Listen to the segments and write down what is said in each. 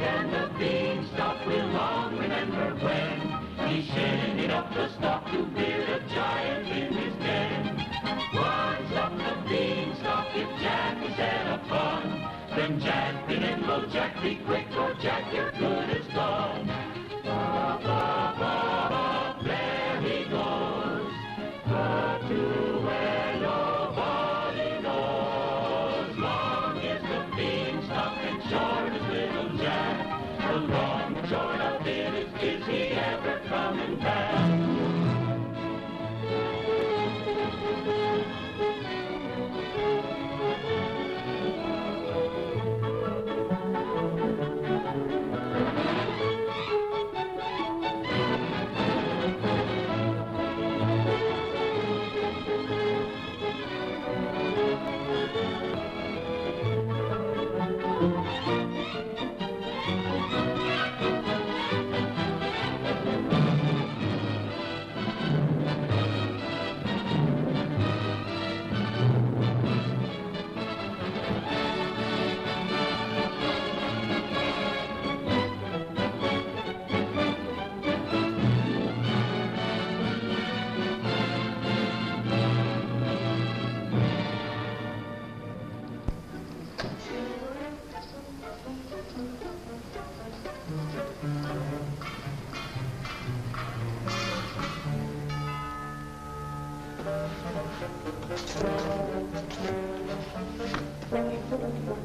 And the Beanstalk will long remember when he shinned up the stalk to beard a giant in his den. Once up the Beanstalk, if Jack is set upon, then Jack bid and lo Jack be quick, or Jack your good is gone. Ba, ba, ba, ba, there he goes, but to where nobody knows. Long is the Beanstalk and short is little Jack. The long and short of it is he ever coming back?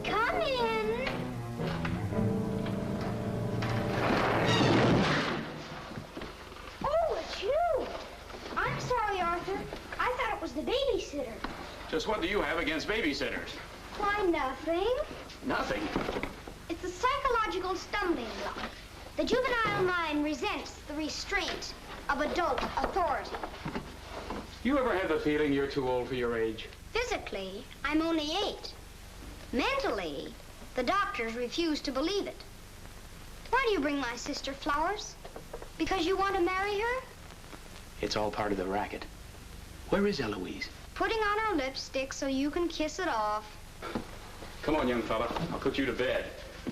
Come in. Oh, it's you. I'm sorry, Arthur. I thought it was the babysitter. Just what do you have against babysitters? Why, nothing. Nothing. It's a psychological stumbling block. The juvenile mind resents the restraint of adult authority. You ever have the feeling you're too old for your age? Physically, I'm only 8. Mentally, the doctors refuse to believe it. Why do you bring my sister flowers? Because you want to marry her? It's all part of the racket. Where is Eloise? Putting on her lipstick so you can kiss it off. Come on, young fella. I'll put you to bed.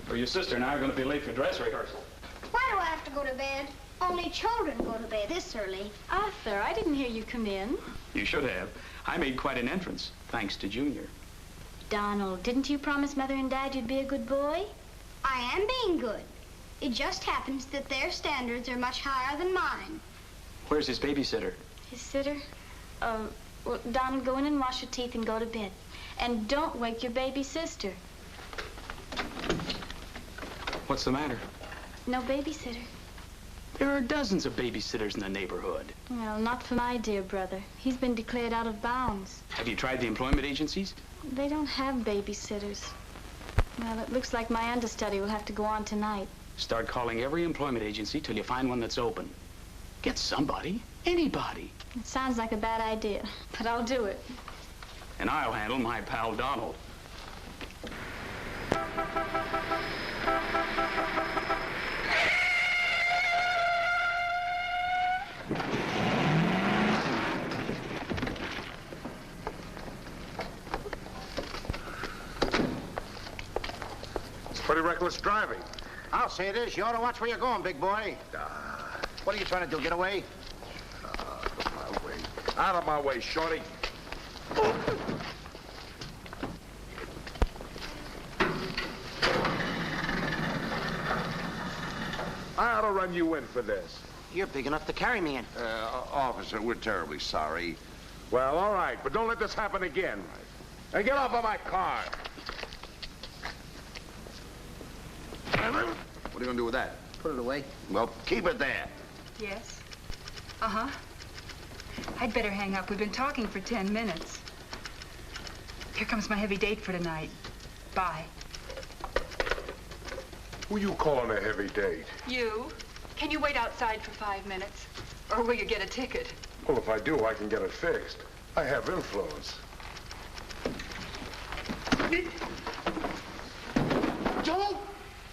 Or your sister and I are going to be late for dress rehearsal. Why do I have to go to bed? Only children go to bed this early. Arthur, I didn't hear you come in. You should have. I made quite an entrance, thanks to Junior. Donald, didn't you promise Mother and Dad you'd be a good boy? I am being good. It just happens that their standards are much higher than mine. Where's his babysitter? His sitter? Well, Donald, go in and wash your teeth and go to bed. And don't wake your baby sister. What's the matter? No babysitter. There are dozens of babysitters in the neighborhood. Well, not for my dear brother. He's been declared out of bounds. Have you tried the employment agencies? They don't have babysitters. Well, it looks like my understudy will have to go on tonight. Start calling every employment agency till you find one that's open. Get somebody, anybody. It sounds like a bad idea, but I'll do it. And I'll handle my pal Donald. Pretty reckless driving. I'll say it is. You ought to watch where you're going, big boy. What are you trying to do, get away? Out of my way. Out of my way, shorty. I ought to run you in for this. You're big enough to carry me in. Officer, we're terribly sorry. Well, all right, but don't let this happen again. And get off of my car. What are you going to do with that? Put it away. Well, keep it there. Yes? Uh-huh. I'd better hang up. We've been talking for 10 minutes. Here comes my heavy date for tonight. Bye. Who you calling a heavy date? You? Can you wait outside for 5 minutes? Or will you get a ticket? Well, if I do, I can get it fixed. I have influence. Don't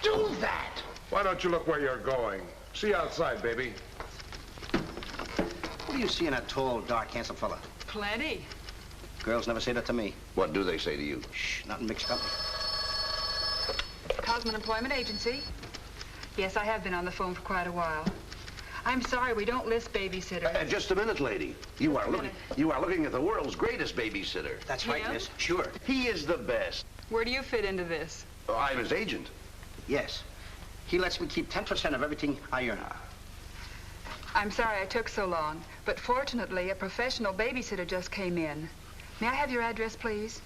do that! Why don't you look where you're going? See you outside, baby. What do you see in a tall, dark, handsome fella? Plenty. Girls never say that to me. What do they say to you? Shh, not in mixed company. Cosman Employment Agency. Yes, I have been on the phone for quite a while. I'm sorry, we don't list babysitters. Just a minute, lady. You are looking at the world's greatest babysitter. That's right, Yeah? miss. Sure. He is the best. Where do you fit into this? Oh, I'm his agent. Yes. He lets me keep 10% of everything I earn. I'm sorry I took so long, but fortunately, a professional babysitter just came in. May I have your address, please?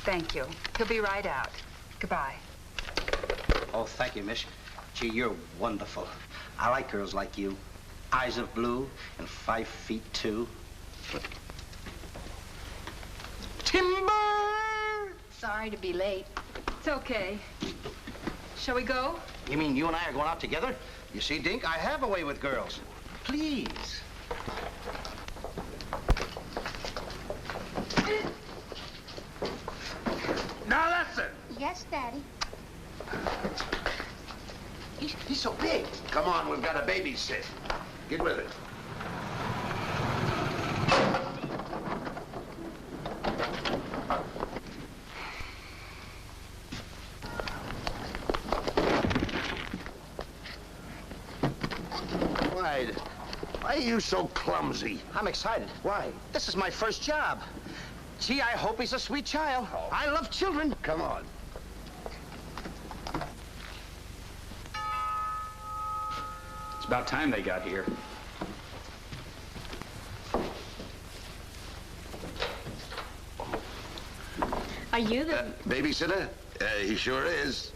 Thank you. He'll be right out. Goodbye. Oh, thank you, miss. Gee, you're wonderful. I like girls like you. Eyes of blue and 5'2". Timber! Sorry to be late. It's okay. Shall we go? You mean you and I are going out together? You see, Dink, I have a way with girls. Please. Now listen. Yes, Daddy. He's so big. Come on, we've got to babysit. Get with it. Why are you so clumsy? I'm excited. Why? This is my first job. Gee, I hope he's a sweet child. Oh. I love children. Come on. It's about time they got here. Are you the... Babysitter? He sure is.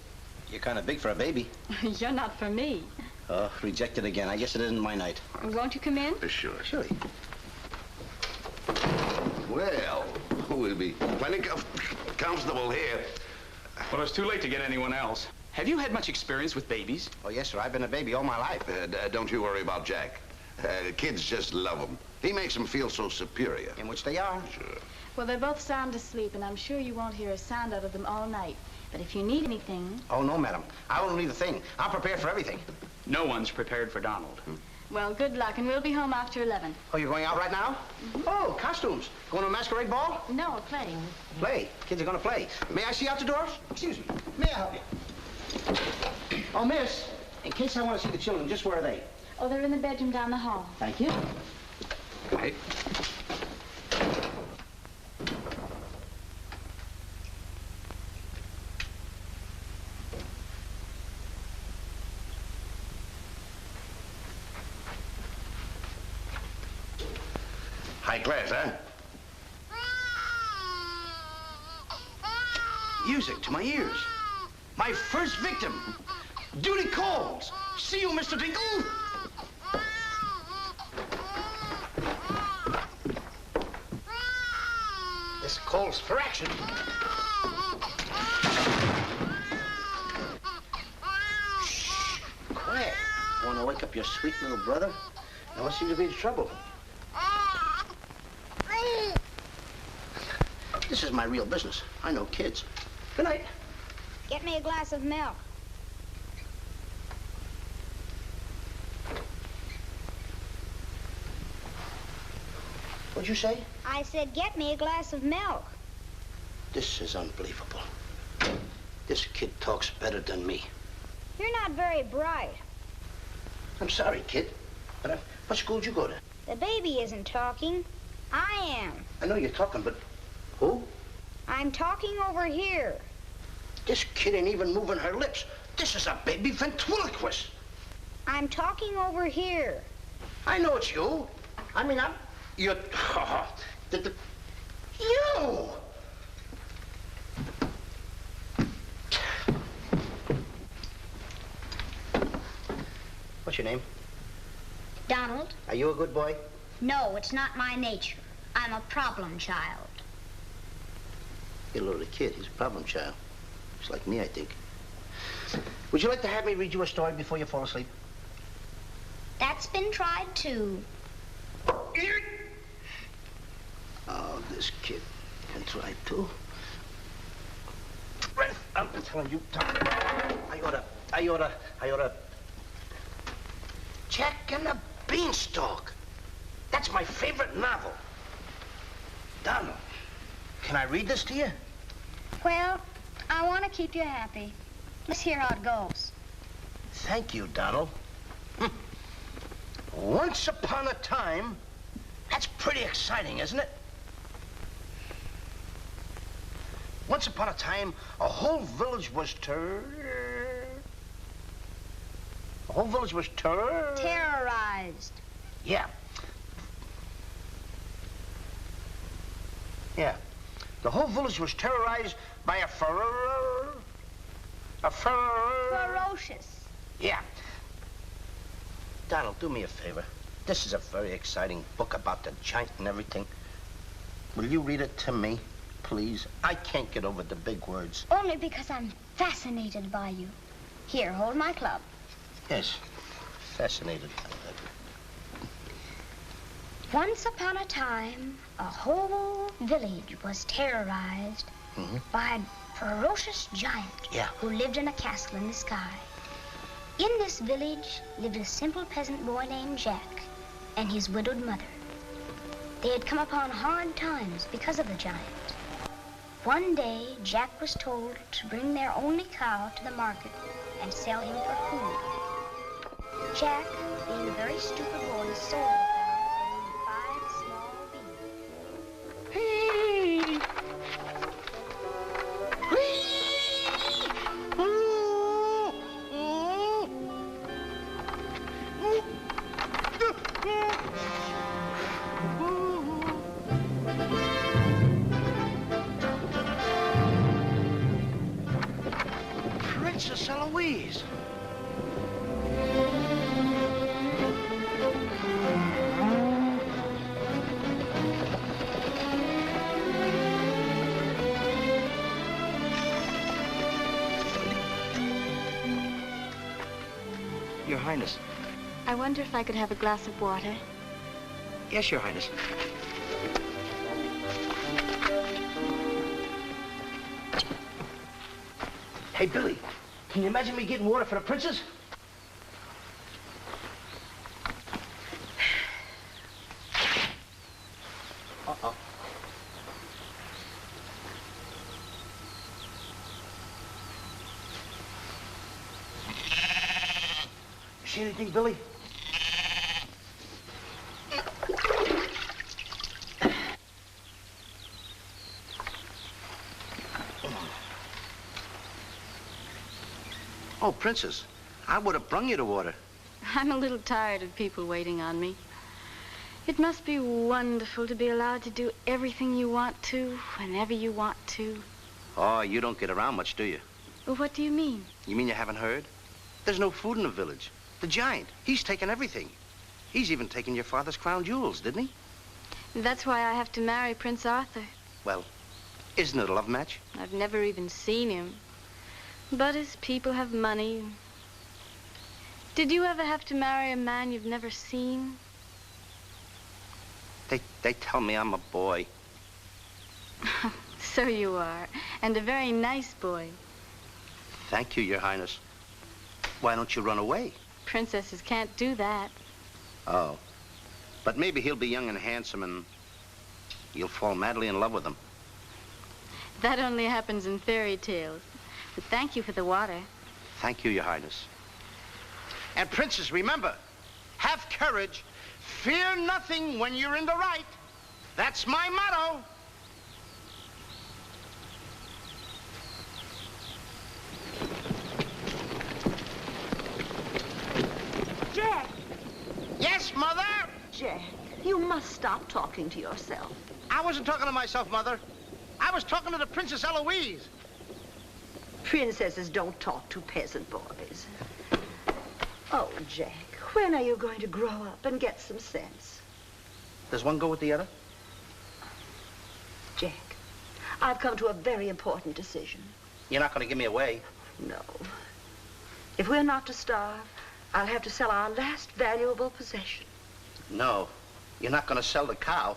You're kind of big for a baby. You're not for me. Oh, rejected again. I guess it isn't my night. Won't you come in? Sure. Sure. Well, we'll be plenty comfortable here. Well, it's too late to get anyone else. Have you had much experience with babies? Oh, yes, sir. I've been a baby all my life. Don't you worry about Jack. Kids just love him. He makes them feel so superior. In which they are. Sure. Well, they're both sound asleep, and I'm sure you won't hear a sound out of them all night. But if you need anything... Oh, no, madam. I won't need a thing. I'm prepared for everything. No one's prepared for Donald. Well, good luck, and we'll be home after 11. Oh, you're going out right now? Oh, costumes. Going to a masquerade ball? No, playing. Play. Kids are going to play. May I see out the doors? Excuse me. May I help you? Oh, miss, in case I want to see the children, just where are they? Oh, they're in the bedroom down the hall. Thank you. Hey. High class, huh? Music to my ears. My first victim. Duty calls. See you, Mr. Dingle. This calls for action. Shh. Quiet. Want to wake up your sweet little brother? No one seems to be in trouble. This is my real business. I know kids. Good night. Get me a glass of milk. What'd you say? I said, get me a glass of milk. This is unbelievable. This kid talks better than me. You're not very bright. I'm sorry, kid. But what school did you go to? The baby isn't talking. I am. I know you're talking, but who? I'm talking over here. This kid ain't even moving her lips. This is a baby ventriloquist. I'm talking over here. I know it's you. I mean, you're... You! What's your name? Donald? Are you a good boy? No, it's not my nature. I'm a problem child. You're a little kid. He's a problem child. He's like me, I think. Would you like to have me read you a story before you fall asleep? That's been tried, too. Oh, this kid can try too. I'm telling you, Tom. I oughta. Jack and the Beanstalk. That's my favorite novel. Can I read this to you? Well, I want to keep you happy. Let's hear how it goes. Thank you, Donald. Once upon a time, that's pretty exciting, isn't it? Once upon a time, a whole village was Terrorized. Yeah. Yeah. The whole village was terrorized by a Ferocious. Yeah. Donald, do me a favor. This is a very exciting book about the giant and everything. Will you read it to me, please? I can't get over the big words. Only because I'm fascinated by you. Here, hold my club. Yes, fascinated. Once upon a time, a whole village was terrorized by a ferocious giant who lived in a castle in the sky. In this village lived a simple peasant boy named Jack and his widowed mother. They had come upon hard times because of the giant. One day, Jack was told to bring their only cow to the market and sell him for food. Jack, being a very stupid boy, sold the cow for only 5 small beans. Princess Eloise. Your Highness. I wonder if I could have a glass of water. Yes, Your Highness. Hey, Billy, can you imagine me getting water for the princess? Uh-oh. You see anything, Billy? Oh, Princess, I would have brung you the water. I'm a little tired of people waiting on me. It must be wonderful to be allowed to do everything you want to, whenever you want to. Oh, you don't get around much, do you? Well, what do you mean? You mean you haven't heard? There's no food in the village. The giant, he's taken everything. He's even taken your father's crown jewels, didn't he? That's why I have to marry Prince Arthur. Well, isn't it a love match? I've never even seen him. But his people have money. Did you ever have to marry a man you've never seen? They tell me I'm a boy. So you are, and a very nice boy. Thank you, Your Highness. Why don't you run away? Princesses can't do that. Oh. But maybe he'll be young and handsome and you'll fall madly in love with him. That only happens in fairy tales. But thank you for the water. Thank you, Your Highness. And Princess, remember, have courage. Fear nothing when you're in the right. That's my motto. Jack! Yes, Mother? Jack, you must stop talking to yourself. I wasn't talking to myself, Mother. I was talking to the Princess Eloise. Princesses don't talk to peasant boys. Oh, Jack, when are you going to grow up and get some sense? Does one go with the other? Jack, I've come to a very important decision. You're not going to give me away. No. If we're not to starve, I'll have to sell our last valuable possession. No, you're not going to sell the cow.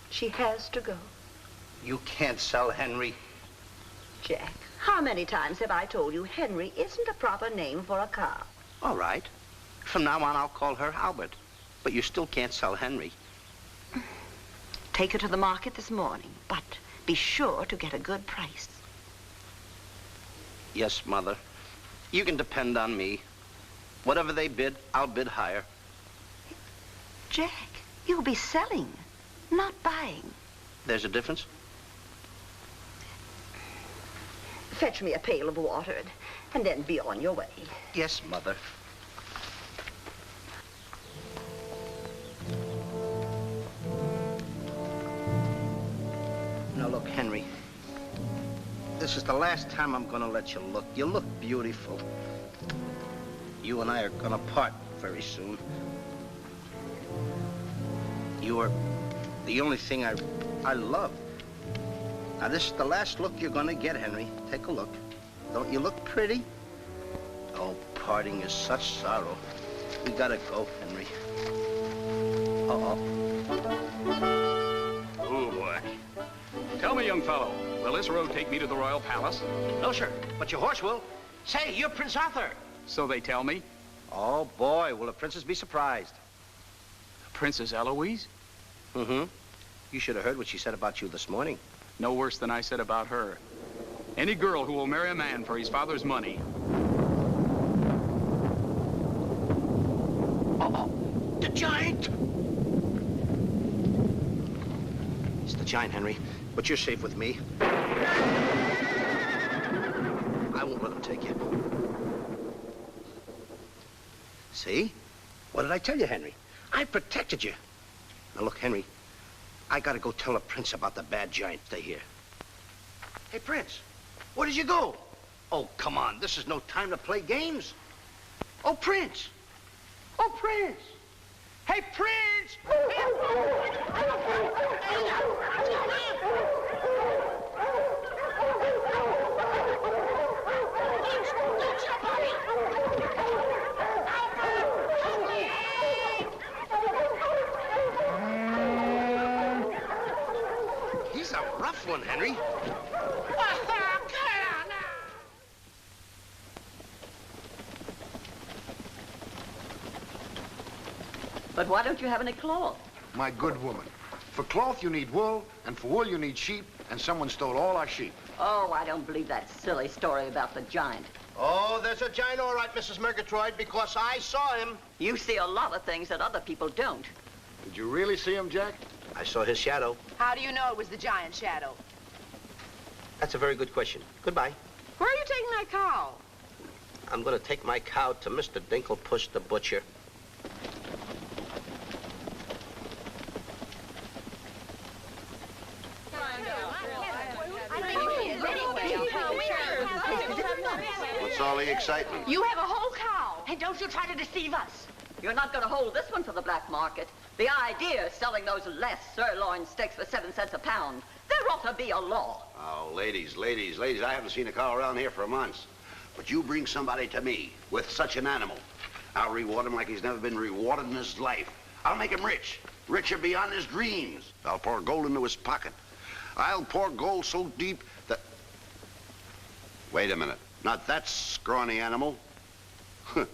She has to go. You can't sell Henry. Jack, how many times have I told you Henry isn't a proper name for a cow? All right. From now on, I'll call her Albert. But you still can't sell Henry. Take her to the market this morning, but be sure to get a good price. Yes, Mother. You can depend on me. Whatever they bid, I'll bid higher. Jack, you'll be selling, not buying. There's a difference? Fetch me a pail of water and then be on your way. Yes, Mother. Now, look, Henry. This is the last time I'm gonna let you look. You look beautiful. You and I are gonna part very soon. You are the only thing I love. Now, this is the last look you're gonna get, Henry. Take a look. Don't you look pretty? Oh, parting is such sorrow. We gotta go, Henry. Uh-oh. Oh, boy. Tell me, young fellow, will this road take me to the royal palace? No, sir, but your horse will. Say, you're Prince Arthur. So they tell me. Oh, boy, will the princess be surprised. Princess Eloise? Mm-hmm. You should have heard what she said about you this morning. No worse than I said about her. Any girl who will marry a man for his father's money. Uh-oh, the giant! It's the giant, Henry, but you're safe with me. I won't let him take you. See? What did I tell you, Henry? I protected you. Now, look, Henry, I gotta go tell the prince about the bad giant. Stay here. Hey, Prince, where did you go? Oh, come on, this is no time to play games. Oh, Prince! Oh, Prince! Hey, Prince! He's a rough one, Henry. But why don't you have any cloth? My good woman, for cloth you need wool, and for wool you need sheep, and someone stole all our sheep. Oh, I don't believe that silly story about the giant. Oh, there's a giant, all right, Mrs. Murgatroyd, because I saw him. You see a lot of things that other people don't. Did you really see him, Jack? I saw his shadow. How do you know it was the giant shadow? That's a very good question. Goodbye. Where are you taking that cow? I'm going to take my cow to Mr. Dinklepuss the butcher. What's all the excitement? You have a whole cow. Hey, don't you try to deceive us. You're not going to hold this one for the black market. The idea is selling those less sirloin steaks for 7 cents a pound. There ought to be a law. Oh, ladies, I haven't seen a cow around here for months. But you bring somebody to me with such an animal, I'll reward him like he's never been rewarded in his life. I'll make him rich, richer beyond his dreams. I'll pour gold into his pocket. I'll pour gold so deep that... Wait a minute, not that scrawny animal.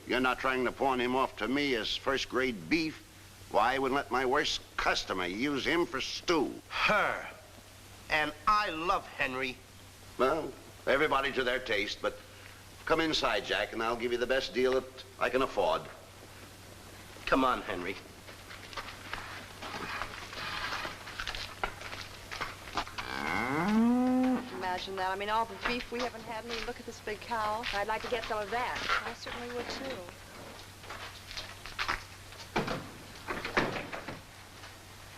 You're not trying to pawn him off to me as first-grade beef? Why, I wouldn't let my worst customer use him for stew. Her. And I love Henry. Well, everybody to their taste, but come inside, Jack, and I'll give you the best deal that I can afford. Come on, Henry. Imagine that. I mean, all the beef we haven't had. I mean, look at this big cow. I'd like to get some of that. I certainly would, too.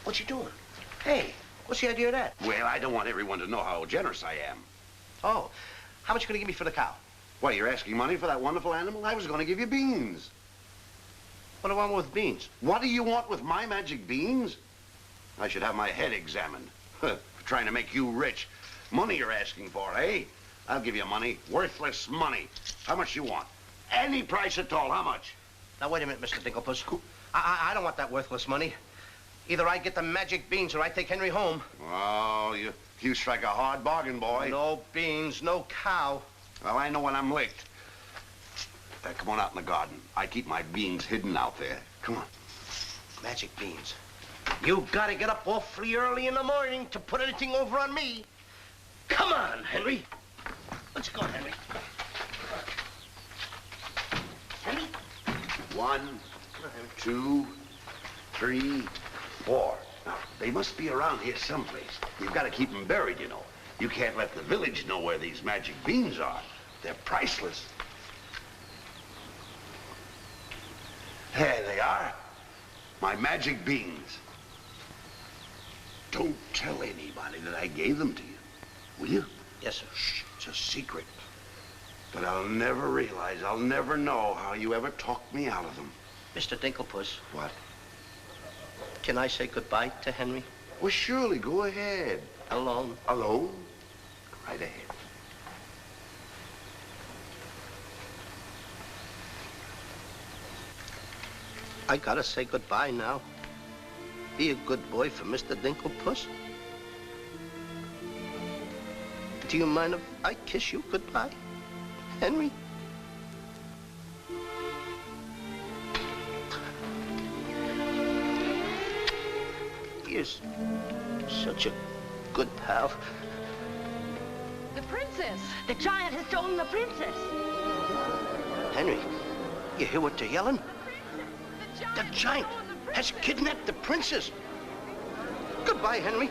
What you doing? Hey, what's the idea of that? Well, I don't want everyone to know how generous I am. Oh, how much you gonna give me for the cow? What, you're asking money for that wonderful animal? I was going to give you beans. What do I want with beans? What do you want with my magic beans? I should have my head examined. For trying to make you rich. Money you're asking for, eh? I'll give you money. Worthless money. How much you want? Any price at all. How much? Now, wait a minute, Mr. Dinklepuss. I don't want that worthless money. Either I get the magic beans or I take Henry home. Oh, you strike a hard bargain, boy. No beans, no cow. Well, I know when I'm licked. Come on out in the garden. I keep my beans hidden out there. Come on. Magic beans. You gotta get up awfully early in the morning to put anything over on me. Come on, Henry. Let's go, Henry. Henry? 1, 2, 3, 4. Now, they must be around here someplace. You've got to keep them buried, you know. You can't let the village know where these magic beans are. They're priceless. There they are. My magic beans. Don't tell anybody that I gave them to you. Will you? Yes, sir. Shh, it's a secret. But I'll never realize, I'll never know how you ever talked me out of them. Mr. Dinklepuss. What? Can I say goodbye to Henry? Well, surely, go ahead. Alone? Alone? Go right ahead. I gotta say goodbye now. Be a good boy for Mr. Dinklepuss. Do you mind if I kiss you goodbye, Henry? You're such a good pal. The princess. The giant has stolen the princess. Henry, you hear what they're yelling? The giant has kidnapped the princess. Goodbye, Henry.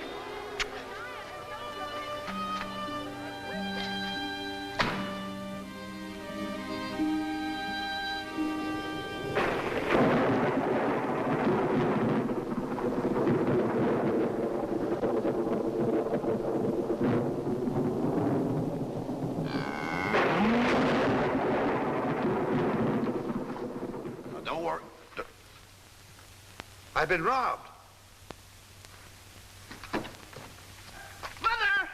I've been robbed. Mother!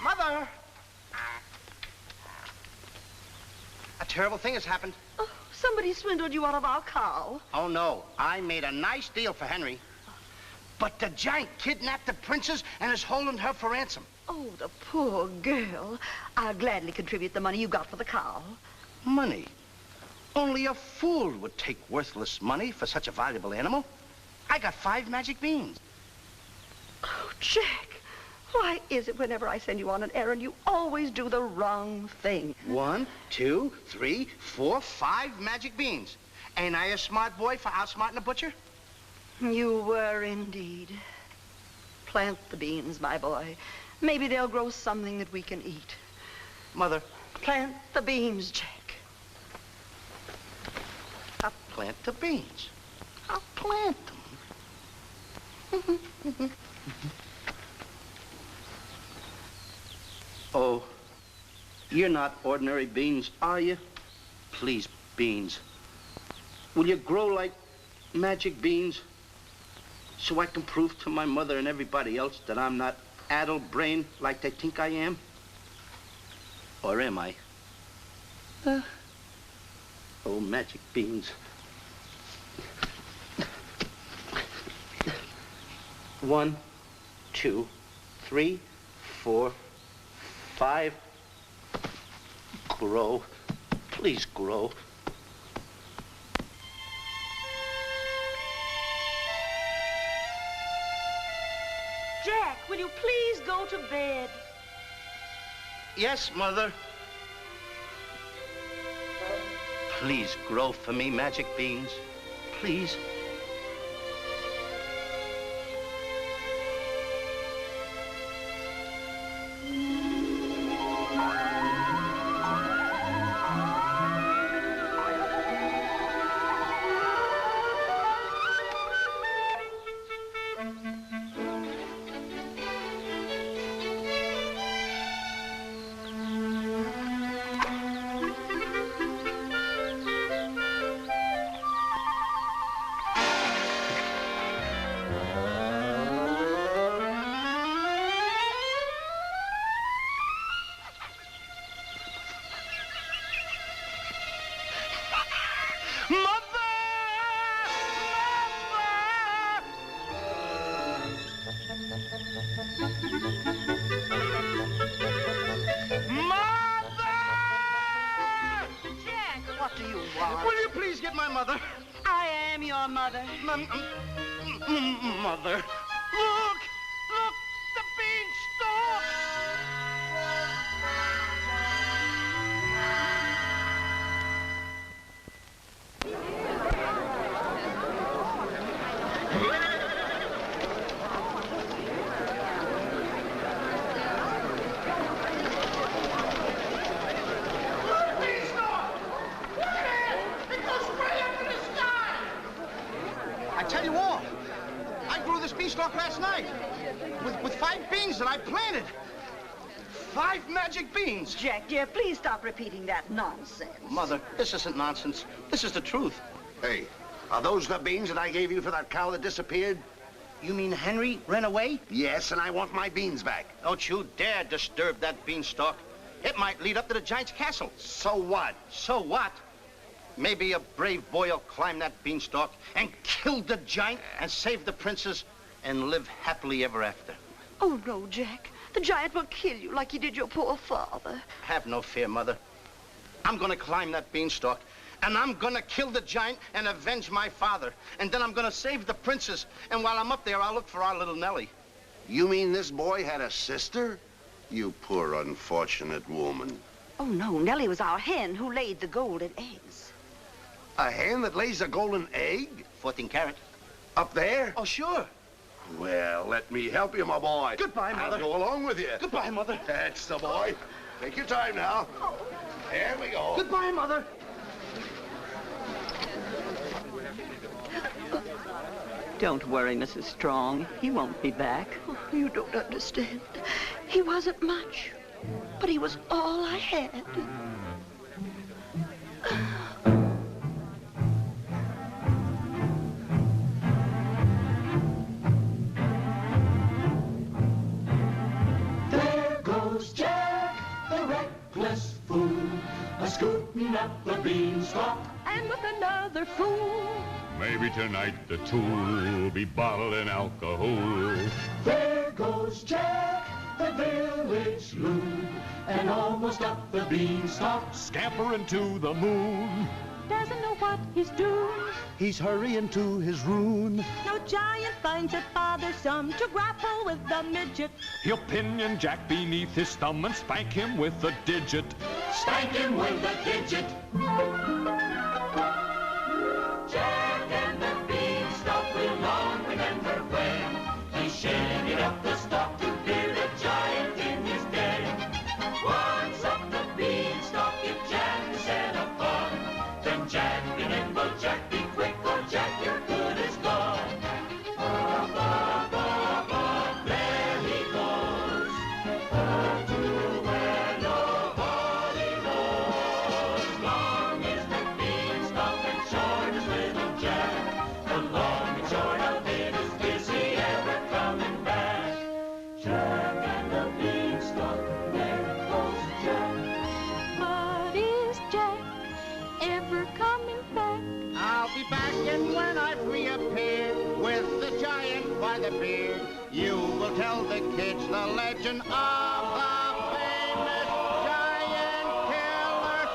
Mother! A terrible thing has happened. Oh, somebody swindled you out of our cow. Oh, no. I made a nice deal for Henry. But the giant kidnapped the princess and is holding her for ransom. Oh, the poor girl. I'll gladly contribute the money you got for the cow. Money? Only a fool would take worthless money for such a valuable animal. I got 5 magic beans. Oh, Jack, why is it whenever I send you on an errand, you always do the wrong thing? 1, 2, 3, 4, 5 magic beans. Ain't I a smart boy for outsmarting a butcher? You were indeed. Plant the beans, my boy. Maybe they'll grow something that we can eat. Mother. Plant the beans, Jack. I'll plant the beans. I'll plant them. Oh, you're not ordinary beans, are you? Please, beans. Will you grow like magic beans so I can prove to my mother and everybody else that I'm not addle-brained like they think I am? Or am I? Oh, magic beans. 1, 2, 3, 4, 5. Grow. Please grow. Jack, will you please go to bed? Yes, Mother. Please grow for me, magic beans. Please. Mother, look, the beanstalk! last night. With 5 beans that I planted. 5 magic beans. Jack, dear, please stop repeating that nonsense. Mother, this isn't nonsense. This is the truth. Hey, are those the beans that I gave you for that cow that disappeared? You mean Henry ran away? Yes, and I want my beans back. Don't you dare disturb that beanstalk. It might lead up to the giant's castle. So what? So what? Maybe a brave boy will climb that beanstalk and kill the giant and save the princess and live happily ever after. Oh, no, Jack. The giant will kill you like he did your poor father. Have no fear, Mother. I'm gonna climb that beanstalk, and I'm gonna kill the giant and avenge my father. And then I'm gonna save the princess, and while I'm up there, I'll look for our little Nellie. You mean this boy had a sister? You poor unfortunate woman. Oh, no, Nellie was our hen who laid the golden eggs. A hen that lays a golden egg? 14 carat. Up there? Oh, sure. Well, let me help you, my boy. Goodbye, Mother. I'll go along with you. Goodbye, Mother. That's the boy. Take your time now. There we go. Goodbye, Mother. Don't worry, Mrs. Strong. He won't be back. Oh, you don't understand. He wasn't much, but he was all I had. There goes Jack, the reckless fool, a-scooting up the beanstalk. And with another fool. Maybe tonight the two'll be bottling alcohol. There goes Jack, the village loon, and almost up the beanstalk. Scampering to the moon. Doesn't know what he's doing. He's hurrying to his ruin. No giant finds it bothersome to grapple with the midget. He'll pinion Jack beneath his thumb and spank him with a digit. Spank him with a digit. Jack and the beanstalk will long remember when he shinned up the stalk to beard a giant in his den. Once up the beanstalk, if Jack set a fun, then Jack be nimble, Jack be quick, or Jack your good is gone. Up, up, up, up, there he goes, up to where nobody knows. Long is the beanstalk and short is little Jack. The long and short of it is he ever coming back? Jack and the beanstalk, there goes Jack. But is Jack ever coming back? I'll be back, and when I've reappeared with the giant by the beard, you will tell the kids the legend of the famous giant killer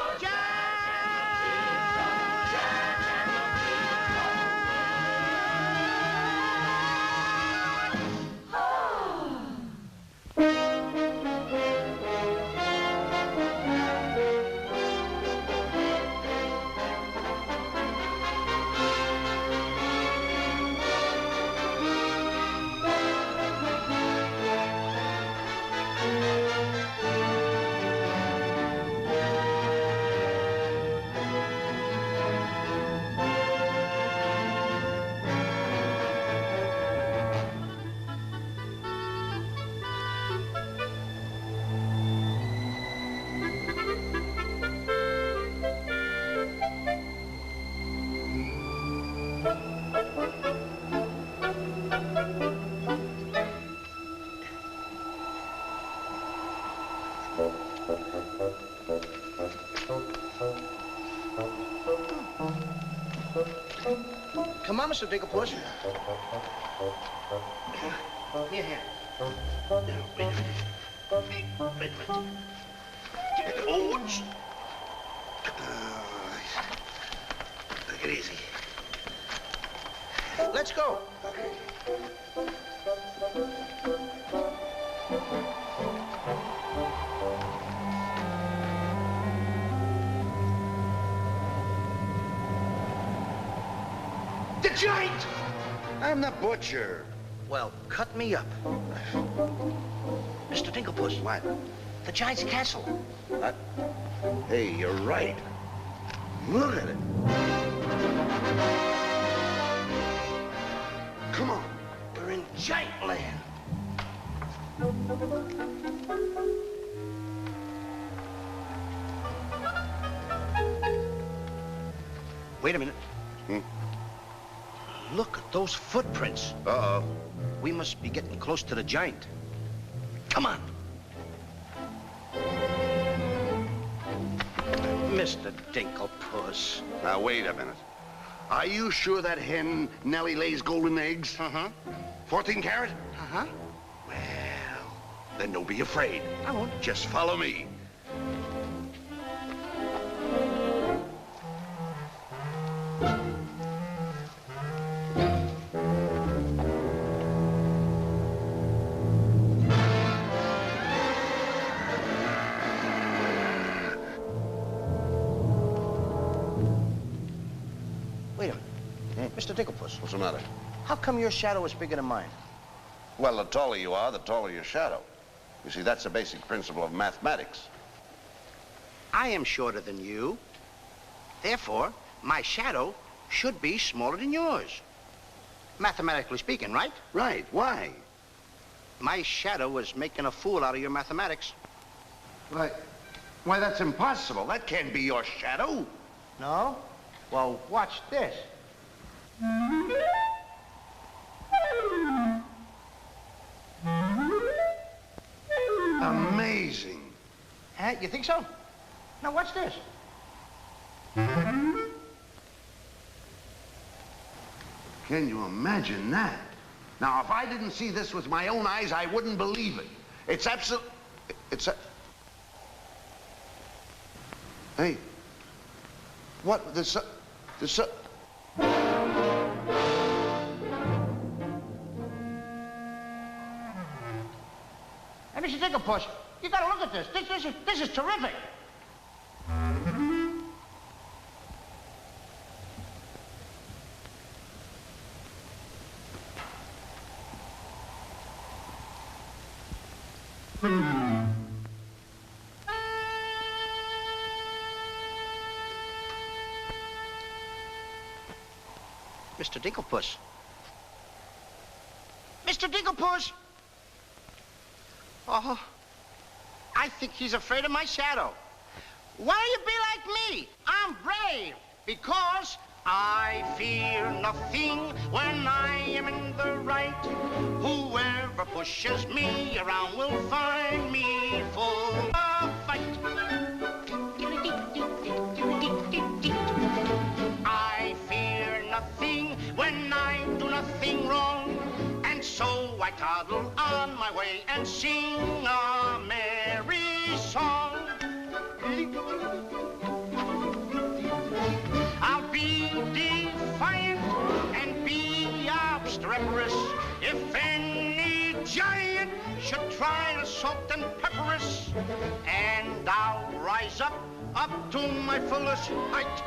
Come on, Mr. Dinklepuss. Here, here. Now, wait a minute. Wait a minute. Ouch. Take it easy. Let's go. The giant! I'm the butcher. Well, cut me up. Mr. Dinklepuss. What? The giant's castle. What? Hey, you're right. Look at it. Come on. We're in giant land. plan. Wait a minute. Look at those footprints. Uh-oh. We must be getting close to the giant. Come on. Mr. Dinklepuss. Now, wait a minute. Are you sure that hen Nellie lays golden eggs? Uh-huh. 14 carat? Uh-huh. Well, then don't be afraid. I won't. Just follow me. Wait a minute. Mr. Dinklepuss. What's the matter? How come your shadow is bigger than mine? Well, the taller you are, the taller your shadow. You see, that's a basic principle of mathematics. I am shorter than you. Therefore, my shadow should be smaller than yours. Mathematically speaking, right? Right. Why? My shadow was making a fool out of your mathematics. Why, that's impossible. That can't be your shadow. No? Well, watch this. Amazing. You think so? Now, watch this. Can you imagine that? Now, if I didn't see this with my own eyes, I wouldn't believe it. It's absolute... Hey. What? Hey, Mr. Dinklepuss, you gotta look at this. This is terrific. Mr. Dinklepuss. Mr. Dinklepuss! Oh, I think he's afraid of my shadow. Why don't you be like me? I'm brave because I fear nothing when I am in the right. Whoever pushes me around will find me full of fight. I fear nothing when I do nothing wrong. And so I toddle on my way and sing a merry song. I'll be defiant and be obstreperous if any giant should try to salt and pepper us. And I'll rise up to my fullest height,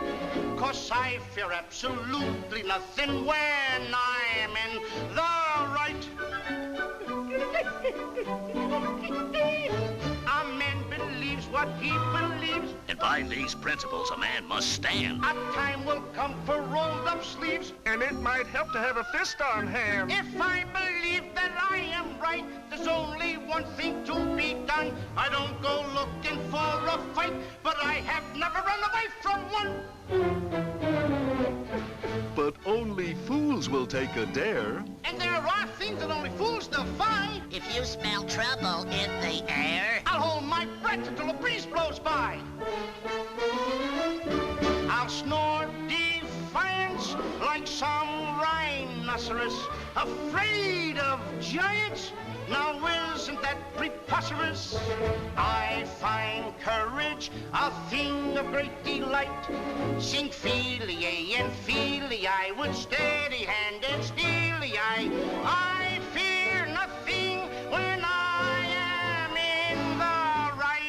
'cause I fear absolutely nothing when I am in the right. A man believes what he believes, and by these principles a man must stand. A time will come for rolled up sleeves, and it might help to have a fist on hand. If I believe that I am right, there's only one thing to be done. I don't go looking for a fight, but I have never run away from one. But only fools will take a dare. And there are things that only fools defy. If you smell trouble in the air, I'll hold my breath until a breeze blows by. I'll snore defiance like some rhinoceros, afraid of giants. Now isn't that preposterous? I find courage a thing of great delight. Sing Feely and Feely, I with steady hand and steely eye. I fear nothing when I am in the right.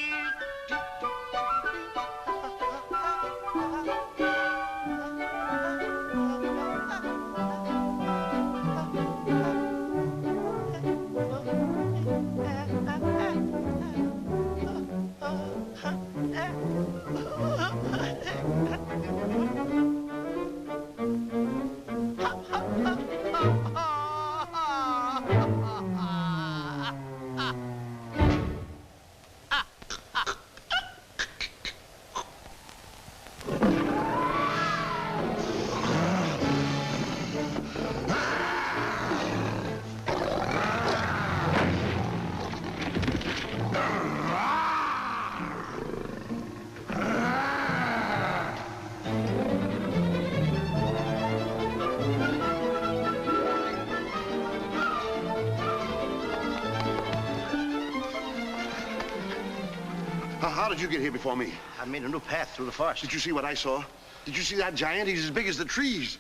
How did you get here before me? I made a new path through the forest. Did you see what I saw? Did you see that giant? He's as big as the trees.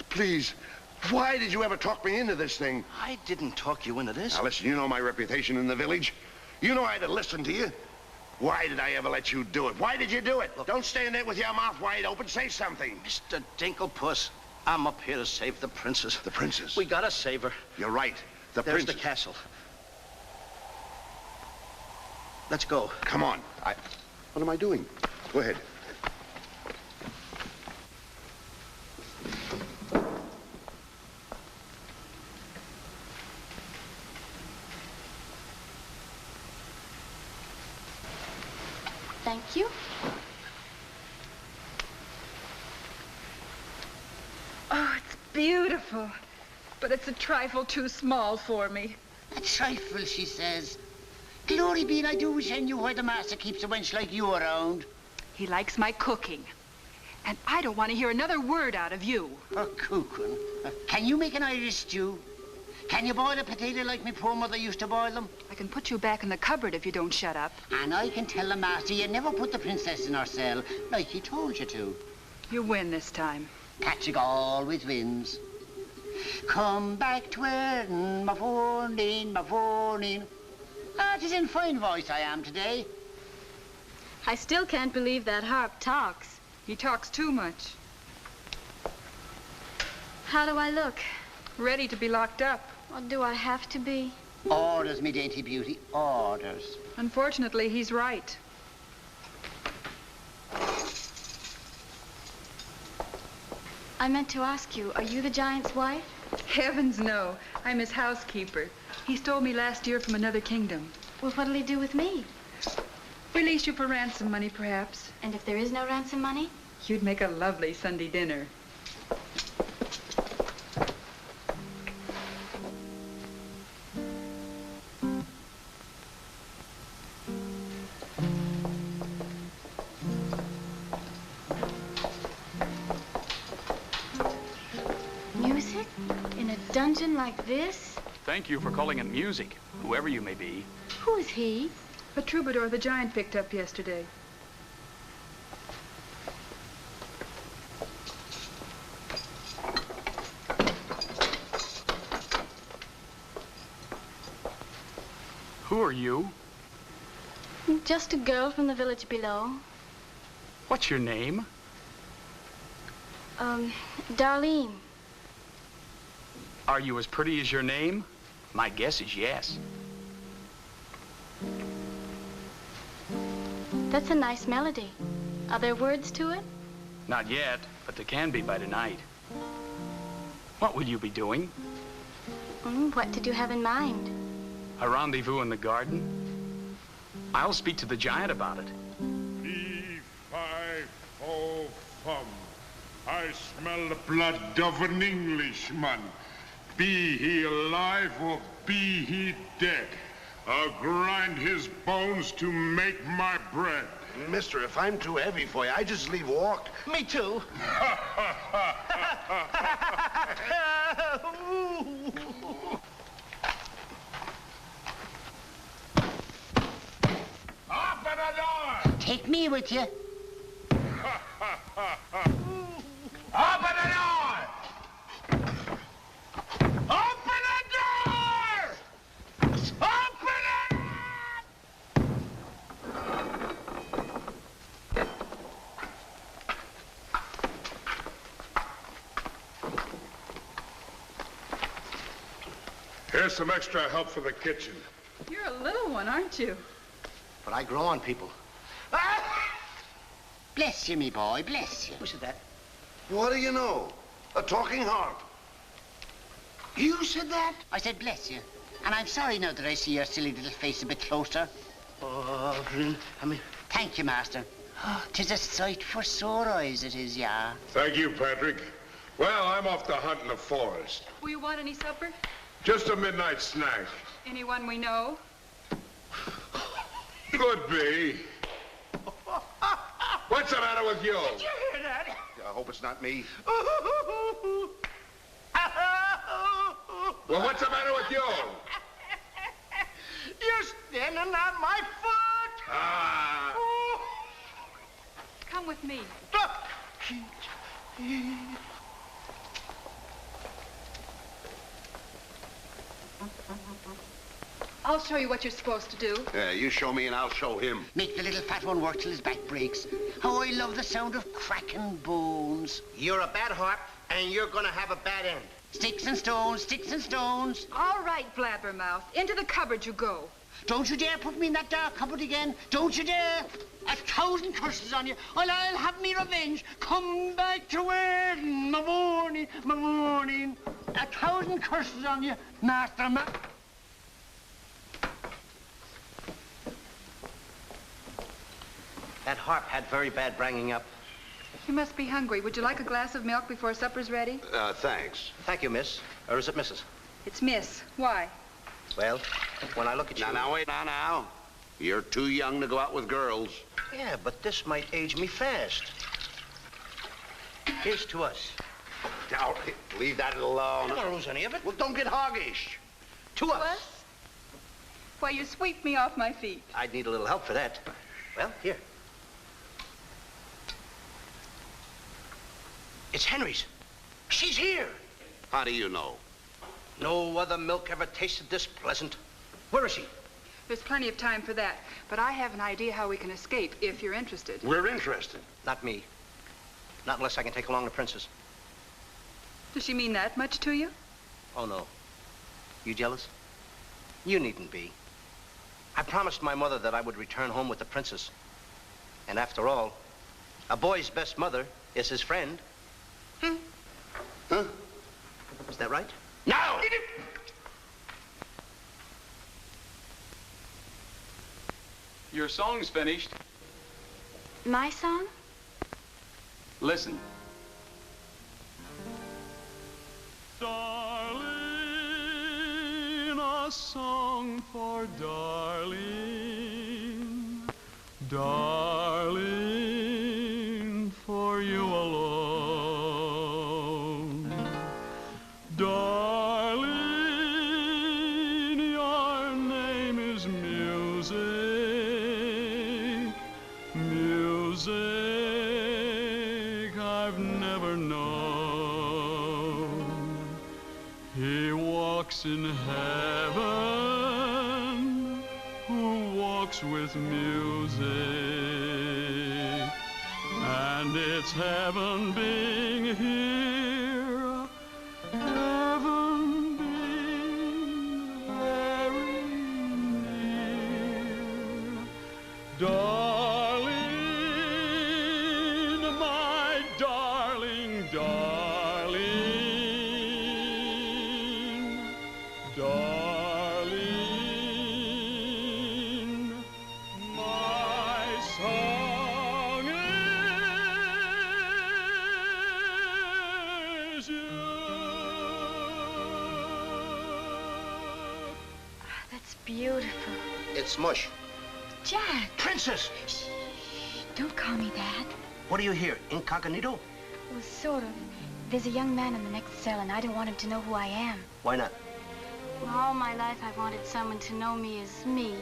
Please, why did you ever talk me into this thing? I didn't talk you into this. Now, listen, you know my reputation in the village. You know I'd have listened to you. Why did I ever let you do it? Why did you do it? Look, don't stand there with your mouth wide open. Say something. Mr. Dinklepuss, I'm up here to save the princess. The princess? We gotta save her. You're right. There's princess. the castle. Let's go. Come on. What am I doing? Go ahead. Thank you. Oh, it's beautiful. But it's a trifle too small for me. A trifle, she says. Glory be, and I do wish I knew why the master keeps a wench like you around. He likes my cooking. And I don't want to hear another word out of you. Oh, cooking. Can you make an Irish stew? Can you boil a potato like my poor mother used to boil them? I can put you back in the cupboard if you don't shut up. And I can tell the master you never put the princess in her cell, like he told you to. You win this time. Patrick always wins. Come back to Erin, my fornin, my fornin. Ah, 'tis in fine voice I am today. I still can't believe that harp talks. He talks too much. How do I look? Ready to be locked up. Or do I have to be? Orders, me dainty beauty, orders. Unfortunately, he's right. I meant to ask you, are you the giant's wife? Heavens, no. I'm his housekeeper. He stole me last year from another kingdom. Well, what'll he do with me? Release you for ransom money, perhaps. And if there is no ransom money? You'd make a lovely Sunday dinner. Music? In a dungeon like this? Thank you for calling it music, whoever you may be. Who is he? A troubadour the giant picked up yesterday. Who are you? Just a girl from the village below. What's your name? Darlene. Are you as pretty as your name? My guess is yes. That's a nice melody. Are there words to it? Not yet, but there can be by tonight. What will you be doing? What did you have in mind? A rendezvous in the garden? I'll speak to the giant about it. Fee-fi-fo-fum. I smell the blood of an Englishman. Be he alive or be he dead, I'll grind his bones to make my bread. Mister, if I'm too heavy for you, I just leave walk. Me too. Open the door! Take me with you. Open the door! Open the door! Open it! Here's some extra help for the kitchen. You're a little one, aren't you? But I grow on people. Bless you, me boy, bless you. Who said that? What do you know? A talking harp. You said that? I said bless you. And I'm sorry now that I see your silly little face a bit closer. Oh, Thank you, master. 'Tis a sight for sore eyes, it is, yeah. Thank you, Patrick. Well, I'm off to hunt in the forest. Will you want any supper? Just a midnight snack. Anyone we know? Could be. What's the matter with you? Did you hear that? I hope it's not me. Well, what's the matter with you? You're standing on my foot. Come with me. I'll show you what you're supposed to do. Yeah, you show me and I'll show him. Make the little fat one work till his back breaks. How I love the sound of cracking bones. You're a bad harp, and you're gonna have a bad end. Sticks and stones, sticks and stones. All right, Blabbermouth. Into the cupboard you go. Don't you dare put me in that dark cupboard again. Don't you dare. 1,000 curses on you. I'll have me revenge. Come back to where my morning, my morning. 1,000 curses on you, Master That harp had very bad bringing up. You must be hungry. Would you like a glass of milk before supper's ready? Thanks. Thank you, miss. Or is it Mrs.? It's Miss. Why? Well, when I look at you... Now, wait, now. You're too young to go out with girls. Yeah, but this might age me fast. Here's to us. Now, leave that alone. I don't lose any of it. Well, don't get hoggish. To us. Why, you sweep me off my feet. I'd need a little help for that. Well, here. It's Henry's. She's here. How do you know? No other milk ever tasted this pleasant. Where is she? There's plenty of time for that. But I have an idea how we can escape, if you're interested. We're interested. Not me. Not unless I can take along the princess. Does she mean that much to you? Oh, no. You jealous? You needn't be. I promised my mother that I would return home with the princess. And after all, a boy's best mother is his friend. Huh? Is that right? No! Your song's finished. My song? Listen. Darling, a song for darling, darling, for you alone. Darling, your name is music, music I've never known. He walks in heaven, who walks with music, and it's heaven being here, heaven being very near. Darling, my darling, darling, darling, my song is you. That's beautiful. It's mush. Jack. Princess! Shh. Don't call me that. What do you hear? Incognito? Well, sort of. There's a young man in the next cell, and I don't want him to know who I am. Why not? Well, all my life I've wanted someone to know me as me,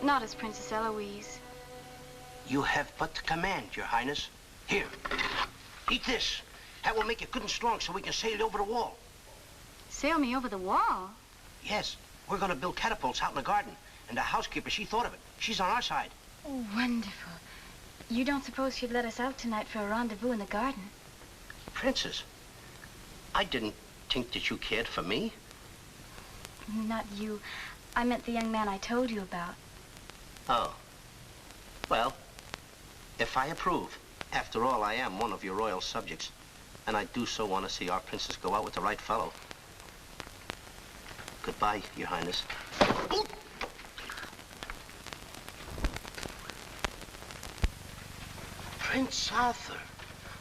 not as Princess Eloise. You have but to command, Your Highness. Here, eat this. That will make you good and strong so we can sail you over the wall. Sail me over the wall? Yes, we're going to build catapults out in the garden. And the housekeeper, she thought of it. She's on our side. Oh, wonderful. You don't suppose she'd let us out tonight for a rendezvous in the garden? Princess, I didn't think that you cared for me. Not you. I meant the young man I told you about. Oh. Well, if I approve, after all, I am one of your royal subjects. And I do so want to see our princess go out with the right fellow. Goodbye, Your Highness. Ooh. Prince Arthur,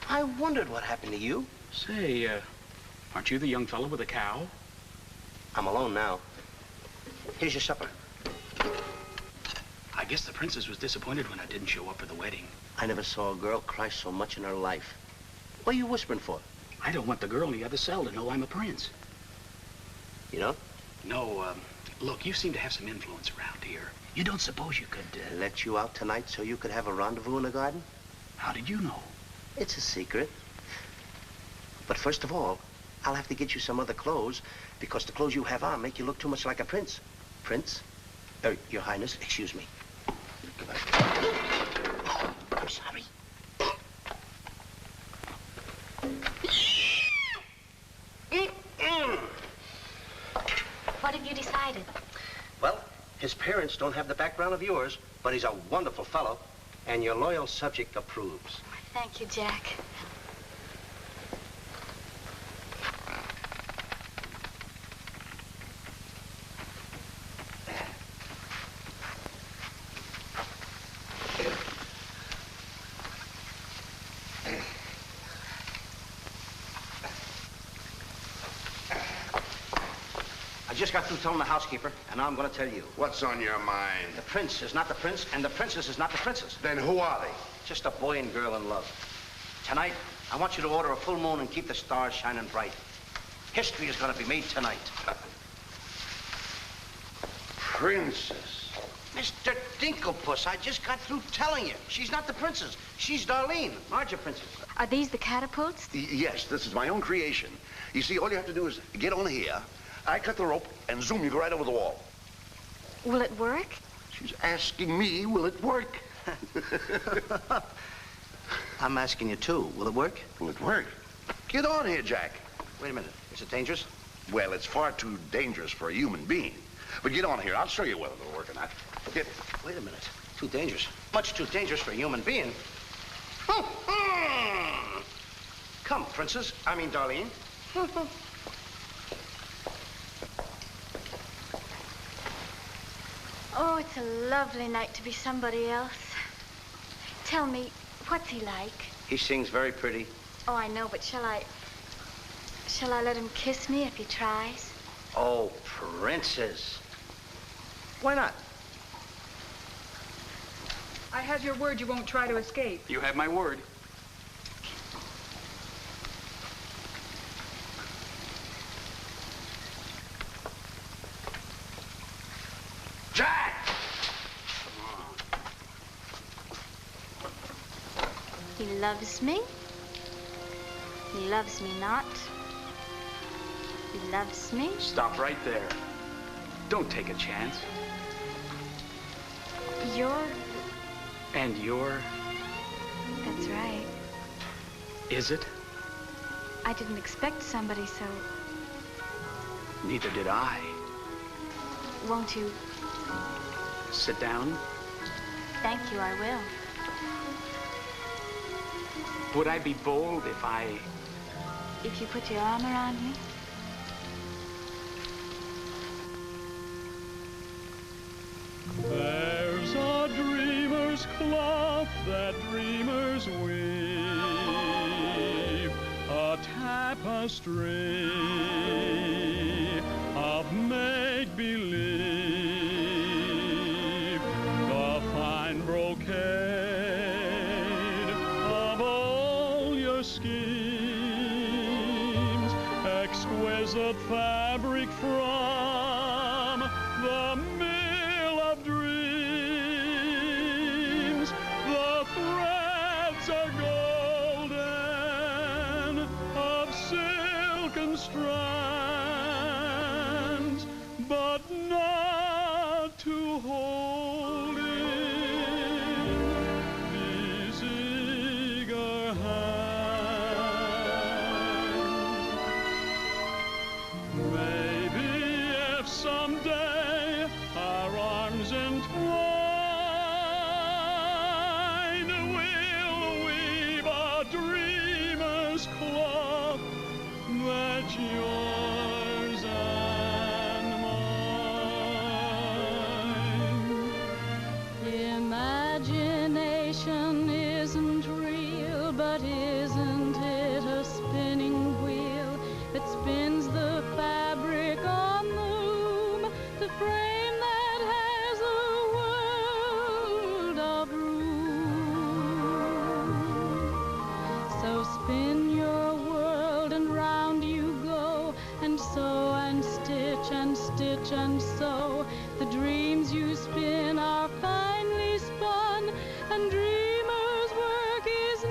I wondered what happened to you. Say, aren't you the young fellow with the cow? I'm alone now. Here's your supper. I guess the princess was disappointed when I didn't show up for the wedding. I never saw a girl cry so much in her life. What are you whispering for? I don't want the girl in the other cell to know I'm a prince. You know? No, Look, you seem to have some influence around here. You don't suppose you could... Let you out tonight so you could have a rendezvous in the garden? How did you know? It's a secret. But first of all, I'll have to get you some other clothes, because the clothes you have on make you look too much like a prince. Prince? Your Highness, excuse me. Oh, I'm sorry. What have you decided? Well, his parents don't have the background of yours, but he's a wonderful fellow, and your loyal subject approves. Thank you, Jack. I just got through telling the housekeeper, and now I'm going to tell you. What's on your mind? The prince is not the prince, and the princess is not the princess. Then who are they? Just a boy and girl in love. Tonight, I want you to order a full moon and keep the stars shining bright. History is going to be made tonight. Princess. Mr. Dinklepuss, I just got through telling you. She's not the princess. She's Darlene, larger princess. Are these the catapults? Yes, this is my own creation. You see, all you have to do is get on here. I cut the rope, and zoom, you go right over the wall. Will it work? She's asking me, will it work? I'm asking you, too. Will it work? Will it work? Get on here, Jack. Wait a minute. Is it dangerous? Well, it's far too dangerous for a human being. But get on here. I'll show you whether it'll work or not. Get. Wait a minute. Too dangerous. Much too dangerous for a human being. Come, princess. I mean, Darlene. Oh, it's a lovely night to be somebody else. Tell me, what's he like? He sings very pretty. Oh, I know, but shall I let him kiss me if he tries? Oh, princess. Why not? I have your word you won't try to escape. You have my word. Jack! He loves me. He loves me not. He loves me. Stop right there. Don't take a chance. You're... And you're... That's right. Is it? I didn't expect somebody so... Neither did I. Won't you? Sit down. Thank you, I will. Would I be bold if I... If you put your arm around me? There's a dreamer's cloth that dreamers weave, a tapestry of make-believe, the fine brocade of all your schemes, exquisite fabric from the mill of dreams. The threads are golden, of silken strands, but not to hold in these eager hands. Maybe if someday our arms entwine, we'll weave a dreamer's cloth that's yours and mine. and so the dreams you spin are finely spun, and dreamers' work is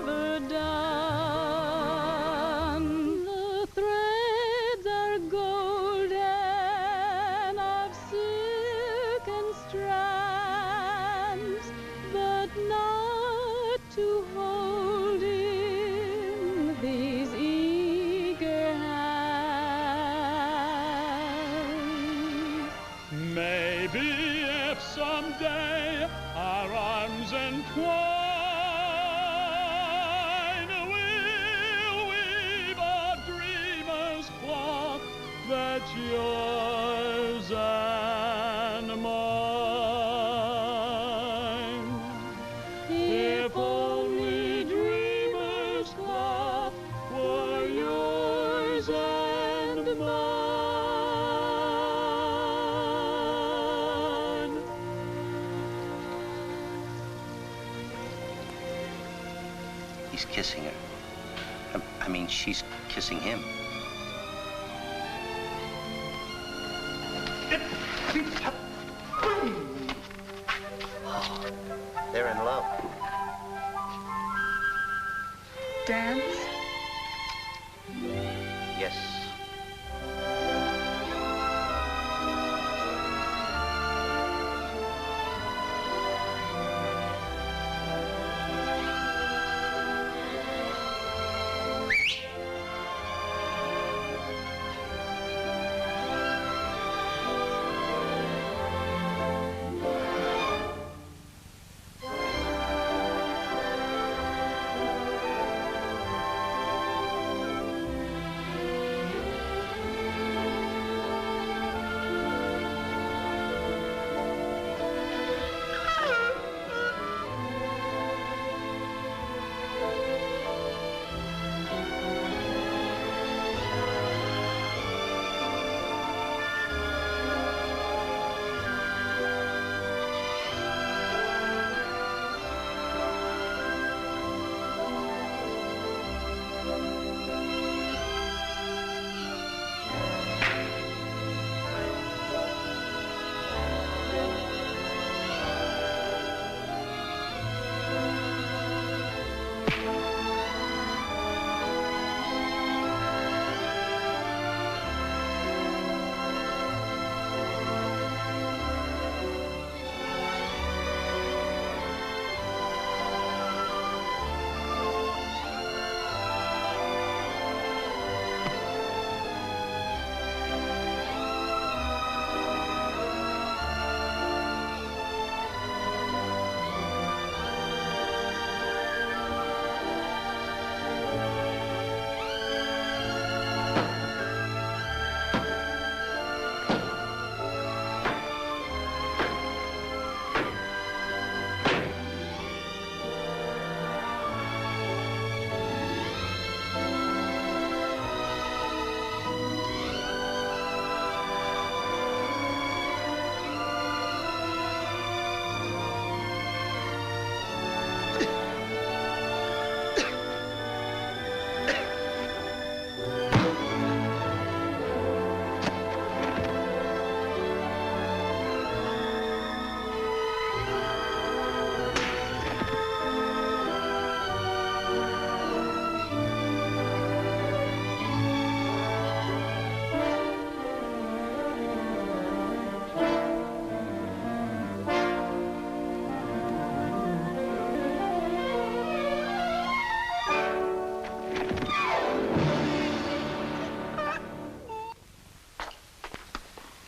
never done. The threads are golden of silk and strands, but not to hold in these eager hands. Maybe if someday our arms entwine, we'll weave a dreamer's cloth that's yours and mine. If only dreamer's cloth were yours and mine. He's kissing her. I mean, she's kissing him. Oh, they're in love. Dance? Yes.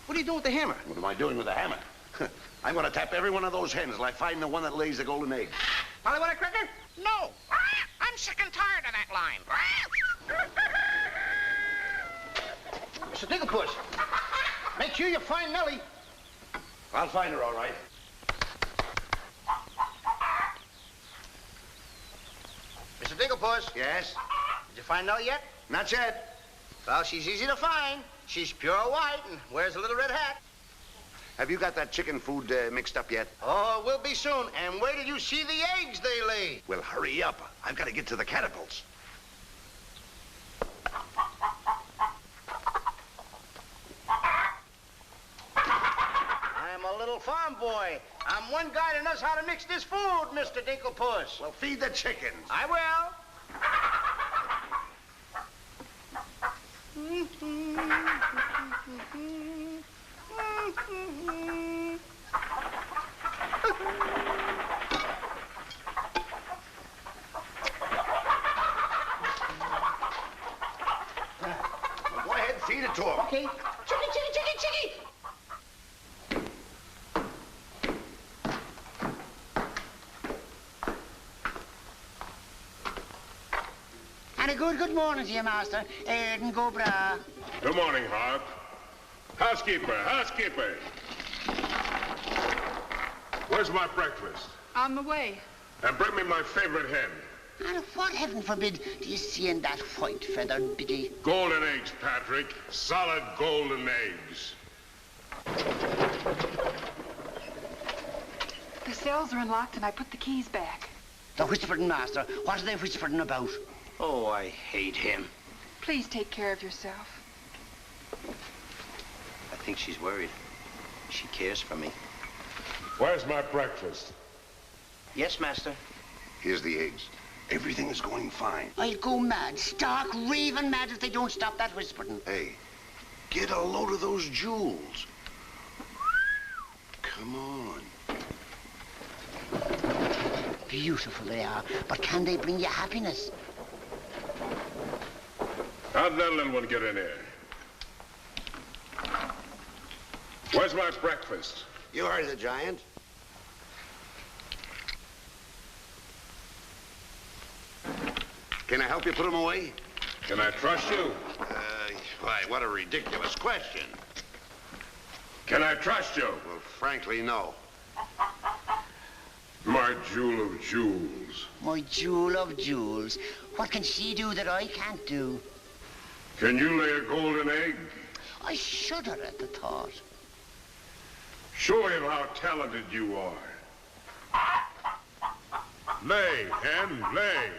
What are you doing with the hammer? What am I doing with the hammer? I'm going to tap every one of those hens till I find the one that lays the golden egg. Polly, want a cricket? No. I'm sick and tired of that line. Mr. Digglepuss, make sure you find Nellie. I'll find her all right. Mr. Digglepuss. Yes? Did you find Nellie yet? Not yet. Well, she's easy to find. She's pure white and wears a little red hat. Have you got that chicken food mixed up yet? Oh, it will be soon. And wait till you see the eggs they lay. Well, hurry up. I've got to get to the catapults. little farm boy. I'm one guy that knows how to mix this food, Mr. Dinklepuss. Well, feed the chickens. I will. Well, go ahead and feed it to them. Okay. Chickie, chickie, chickie, chickie! And a good morning to you, Master. Eden go bra. Good morning, Hart. Housekeeper, housekeeper. Where's my breakfast? On the way. And bring me my favorite hen. And what, heaven forbid, do you see in that white-feathered biddy? Golden eggs, Patrick. Solid golden eggs. The cells are unlocked and I put the keys back. The whispering, Master. What are they whispering about? Oh, I hate him. Please take care of yourself. I think she's worried. She cares for me. Where's my breakfast? Yes, Master. Here's the eggs. Everything is going fine. I'll go mad, stark raving mad if they don't stop that whispering. Hey, get a load of those jewels. Come on. Beautiful they are, but can they bring you happiness? How'd that little one get in here? Where's my breakfast? You heard the giant. Can I help you put them away? Can I trust you? Why, what a ridiculous question. Can I trust you? Well, frankly, no. My jewel of jewels. My jewel of jewels. What can she do that I can't do? Can you lay a golden egg? I shudder at the thought. Show him how talented you are. Lay, hen, lay.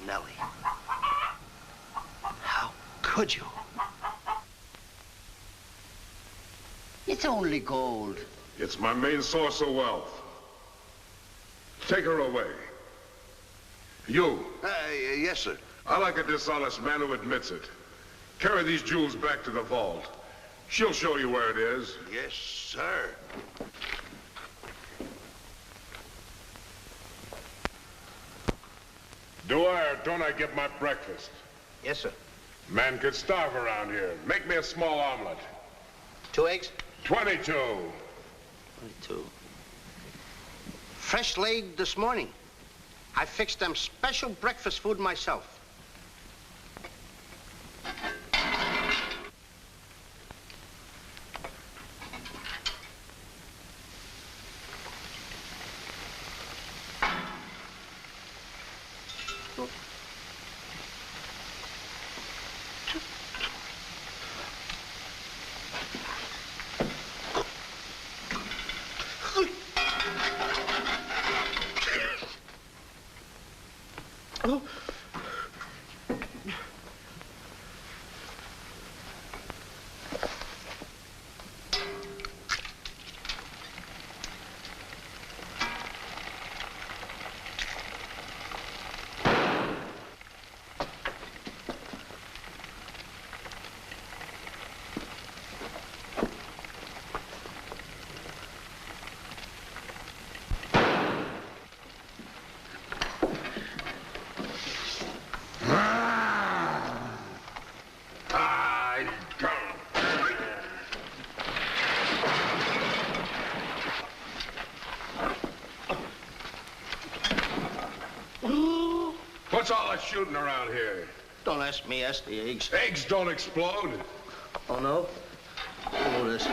Nellie. How could you? It's only gold. It's my main source of wealth. Take her away. You. Yes, sir. I like a dishonest man who admits it. Carry these jewels back to the vault. She'll show you where it is. Yes, sir. Do I or don't I get my breakfast? Yes, sir. Man could starve around here. Make me a small omelet. 2 eggs? 22. 22. Fresh laid this morning. I fixed them special breakfast food myself. What's all that shooting around here? Don't ask me, ask the eggs. Eggs don't explode. Oh, no? Oh, this.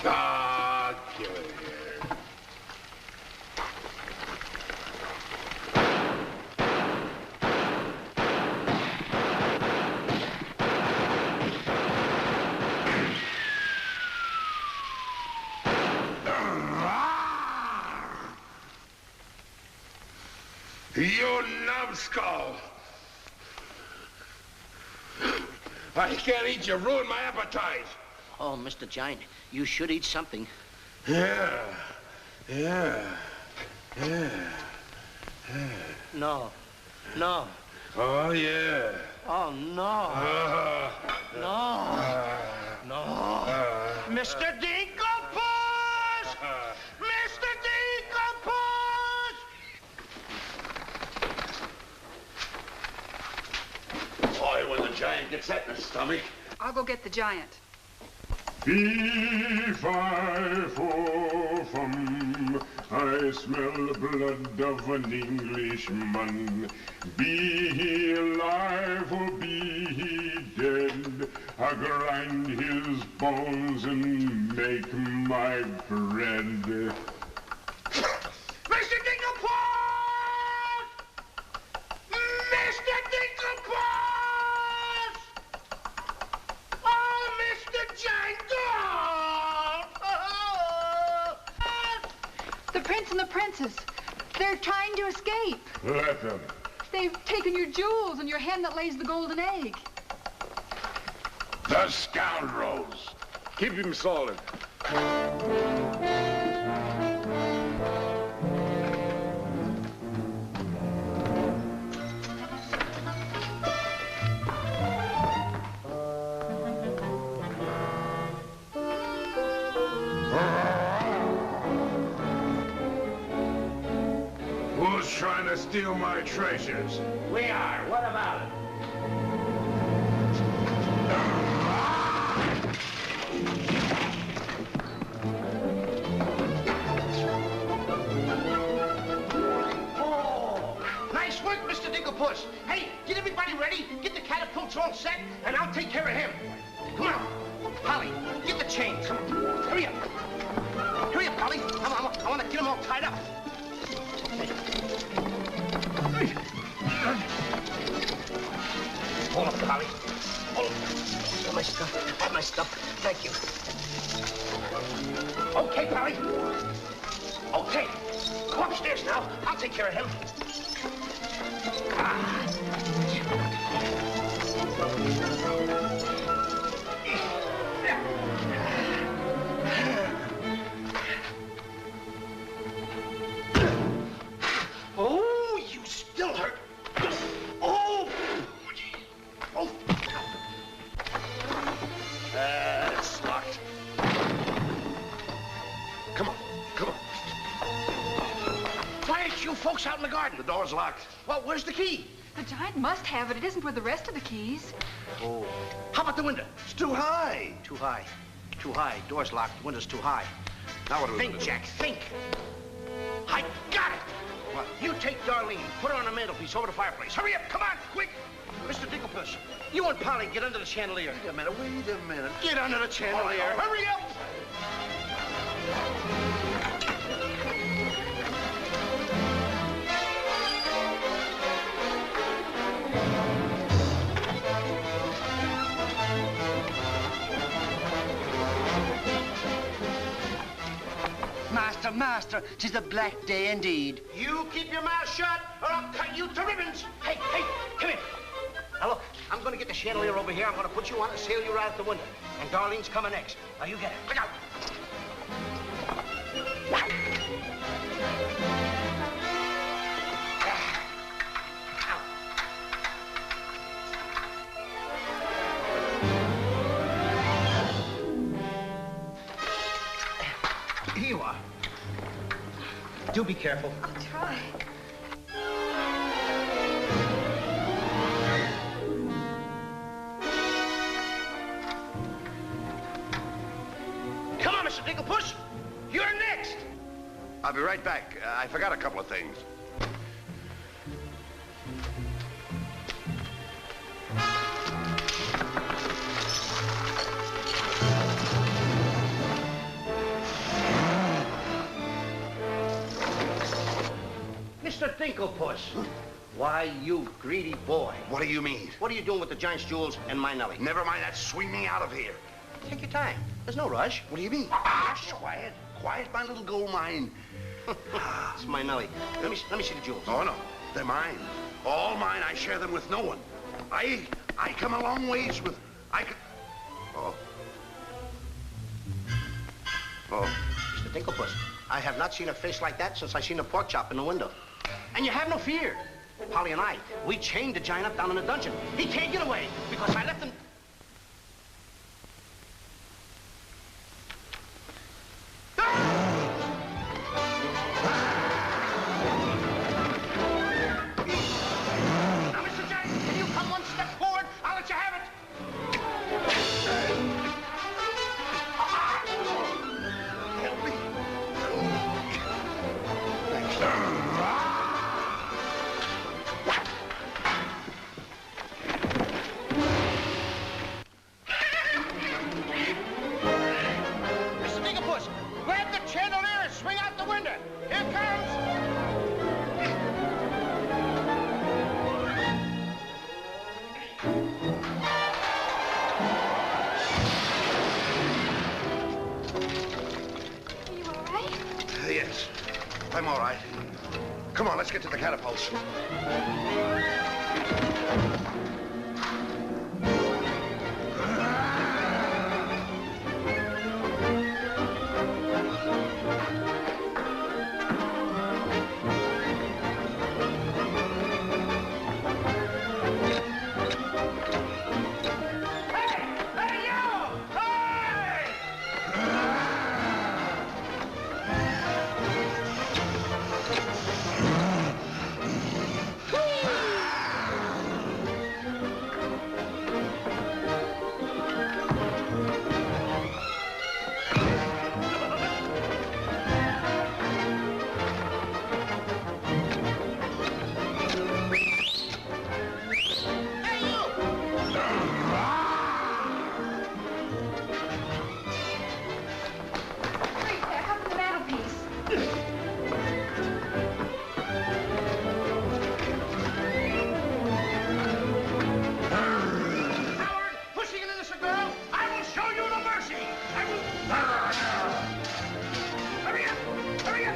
Ah, get it here. You numbskull! I can't eat you. Ruin my appetite. Oh, Mr. Giant, you should eat something. Yeah. No. No. Oh, yeah. Oh, no. No. Mr. Dinkelpuss! Mr. Dinkelpuss! Boy, when the giant gets that in his stomach. I'll go get the giant. Fee-fi-fo-fum, I smell the blood of an Englishman. Be he alive or be he dead, I grind his bones and make my bread. Mr. Dinkelpuss! Mr. Dinkelpuss! Oh, Mr. Giant! The prince and the princess. They're trying to escape. Let them. They've taken your jewels and your hen that lays the golden egg. The scoundrels. Keep him solid. Who's trying to steal my treasures? We are. What about it? Oh, nice work, Mr. Dinkelpuss. Hey, get everybody ready. Get the catapults all set, and I'll take care of him. Come on. Polly, get the chains. Come on. Hurry up. Hurry up, Polly. I want to get them all tied up. Hold up, Polly. Hold up. Got my stuff. Got my stuff. Thank you. Okay, Polly. Okay. Go upstairs now. I'll take care of him. Oh, you still hurt. Oh! Oh! It's locked. Come on, come on. Why aren't you folks out in the garden? The door's locked. Well, where's the key? The giant must have it. It isn't with the rest of the keys. Oh. How about the window? It's too high. Too high. Too high. Door's locked. Window's too high. Now what do we Think, do? Jack, think. I got it. What? You take Darlene, put her on the mantelpiece over the fireplace. Hurry up, come on, quick. Mr. Dinkelpuss, you and Polly get under the chandelier. Wait a minute. Get under the chandelier. All right. Hurry up. Master, 'tis a black day indeed. You keep your mouth shut, or I'll cut you to ribbons. Hey, come here. Now look, I'm gonna get the chandelier over here. I'm gonna put you on and sail you right out the window. And Darlene's coming next. Now you get it. Look out. Here you are. Do be careful. I'll try. Come on, Mr. Dinkelpuss. You're next. I'll be right back. I forgot a couple of things. Mr. Dinkelpuss. Why, you greedy boy. What do you mean? What are you doing with the giant's jewels and my Nellie? Never mind that. Swing me out of here. Take your time. There's no rush. What do you mean? Quiet, my little gold mine. It's my Nellie. Let me see the jewels. Oh, no. They're mine. All mine. I share them with no one. I come a long ways with... Oh. Mr. Dinklepuss, I have not seen a face like that since I seen a pork chop in the window. And you have no fear. Polly and I, we chained the giant up down in the dungeon. He can't get away because I left him... Now, Mr. Giant, can you come one step forward? I'll let you have it. Help me. Mr. Dinklepuss, grab the chandelier and swing out the window. Here it comes. Are you all right? Yes, I'm all right. Come on, let's get to the catapults. Wait there, how come the mantelpiece? Howard, pushing an innocent girl, I will show you no mercy. I will... Hurry up! Hurry up!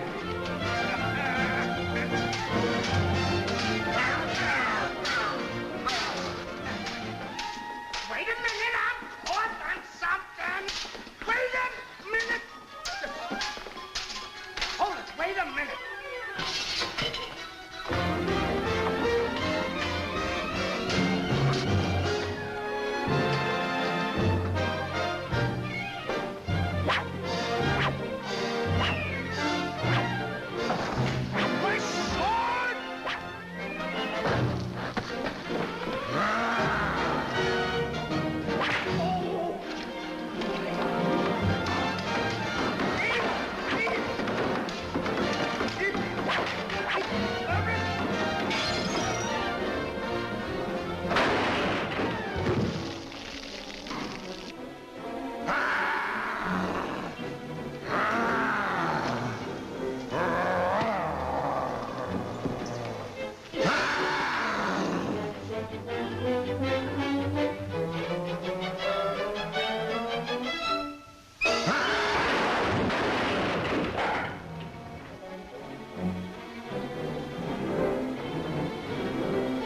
Wait a minute, I'm caught on something. Wait a minute. Hold it, wait a minute. My sword!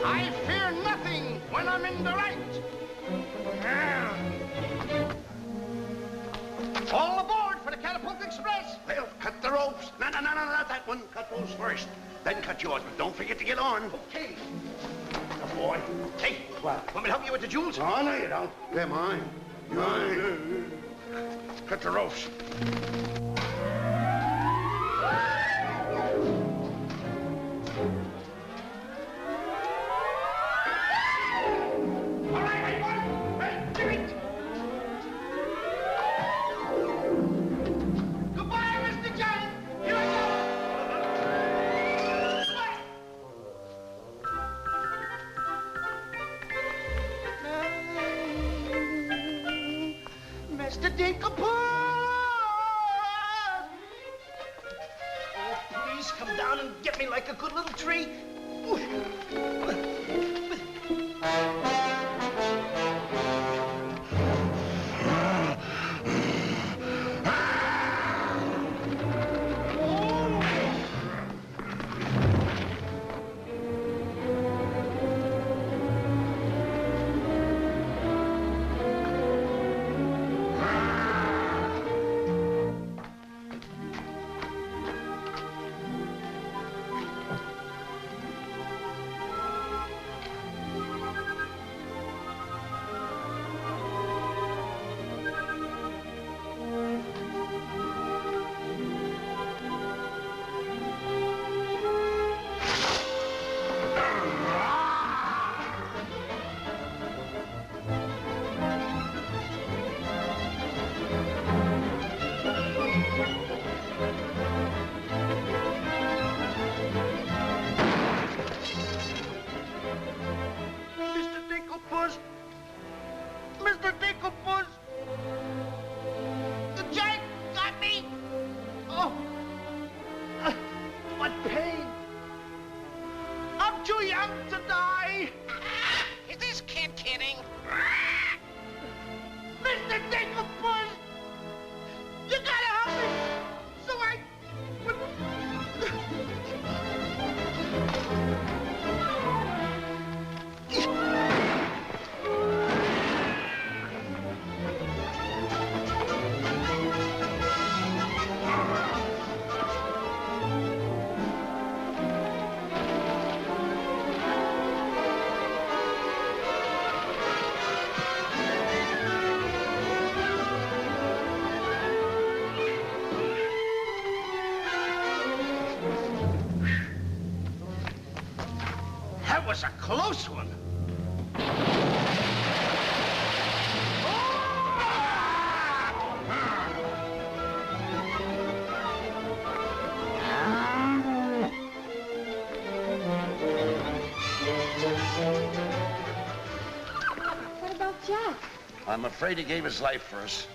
I fear nothing when I'm in the right. All aboard for the Catapult Express. Well, cut the ropes. No, not that one. Cut those first. Then cut yours, but don't forget to get on. Okay. Good boy. Hey, what? Want me to help you with the jewels? Oh, no, you don't. They're mine. Mine. Cut the ropes. All right, everyone. Hey, do it. Goodbye, Mr. Giant. Here I go. Mr. Dinklepuss! Oh, please come down and get me like a good little tree. That was a close one. What about Jack? I'm afraid he gave his life for us.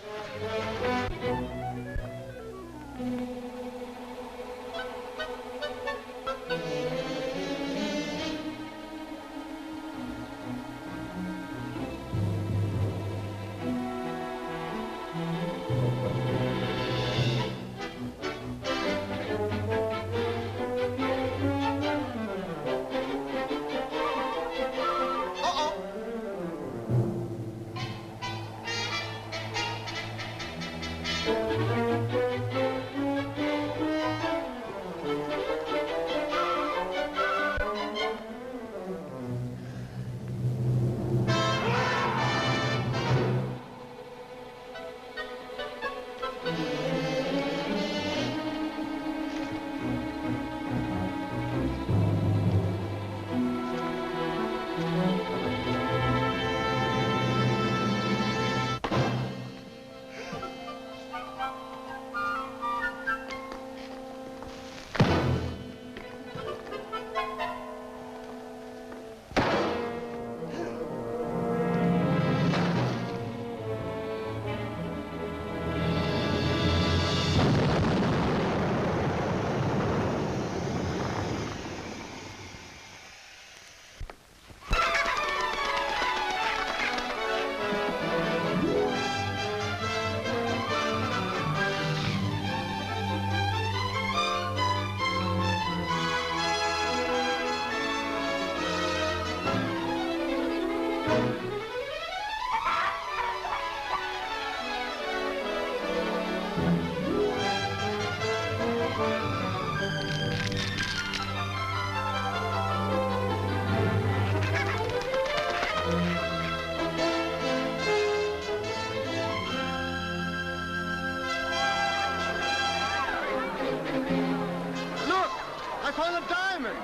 I found a diamond.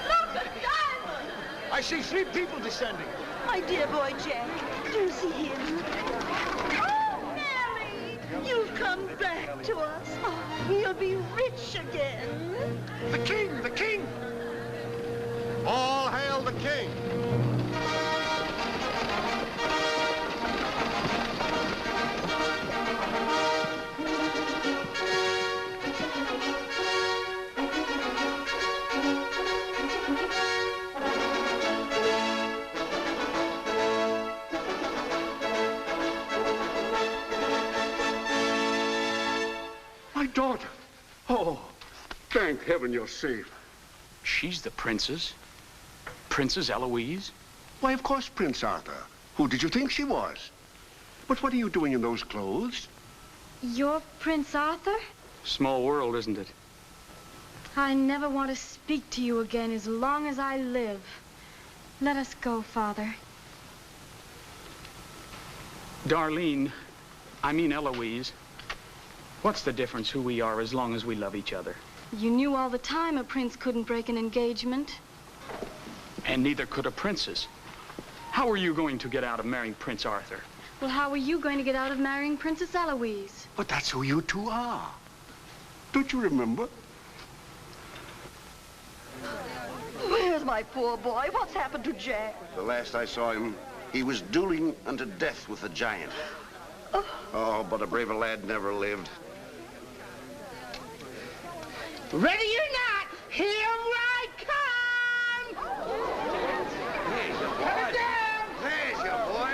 Look, a diamond! I see 3 people descending. My dear boy Jack, do you see him? Oh, Mary! You've come back to us. Oh, we'll be rich again. The king! The king! All hail the king! My daughter. Oh, thank heaven you're safe. She's the princess. Princess Eloise? Why, of course, Prince Arthur. Who did you think she was? But what are you doing in those clothes? You're Prince Arthur? Small world, isn't it? I never want to speak to you again as long as I live. Let us go, Father. Darlene, I mean Eloise. What's the difference who we are as long as we love each other? You knew all the time a prince couldn't break an engagement. And neither could a princess. How are you going to get out of marrying Prince Arthur? Well, how are you going to get out of marrying Princess Eloise? But that's who you two are. Don't you remember? Where's my poor boy? What's happened to Jack? The last I saw him, he was dueling unto death with a giant. Oh, but a braver lad never lived. Ready or not, here I come! There's your boy. There's your boy.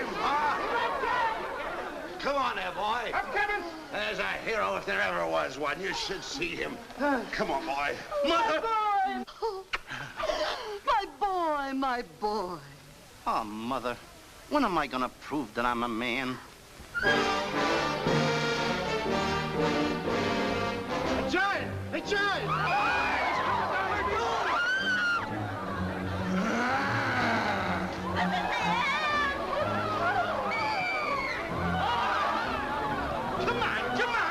Come on there, boy. I'm coming. There's a hero if there ever was one. You should see him. Come on, boy. Mother! My boy, my boy. Oh, Mother, when am I gonna prove that I'm a man? A giant! A giant! Come on, come on!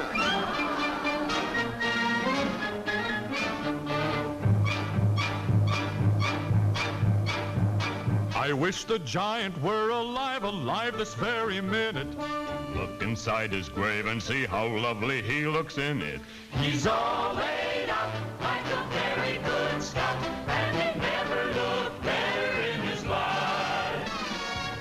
dinner. I wish the giant were alive, alive this very minute. Look inside his grave and see how lovely he looks in it. He's all laid out like a very good scout, and he never looked better in his life.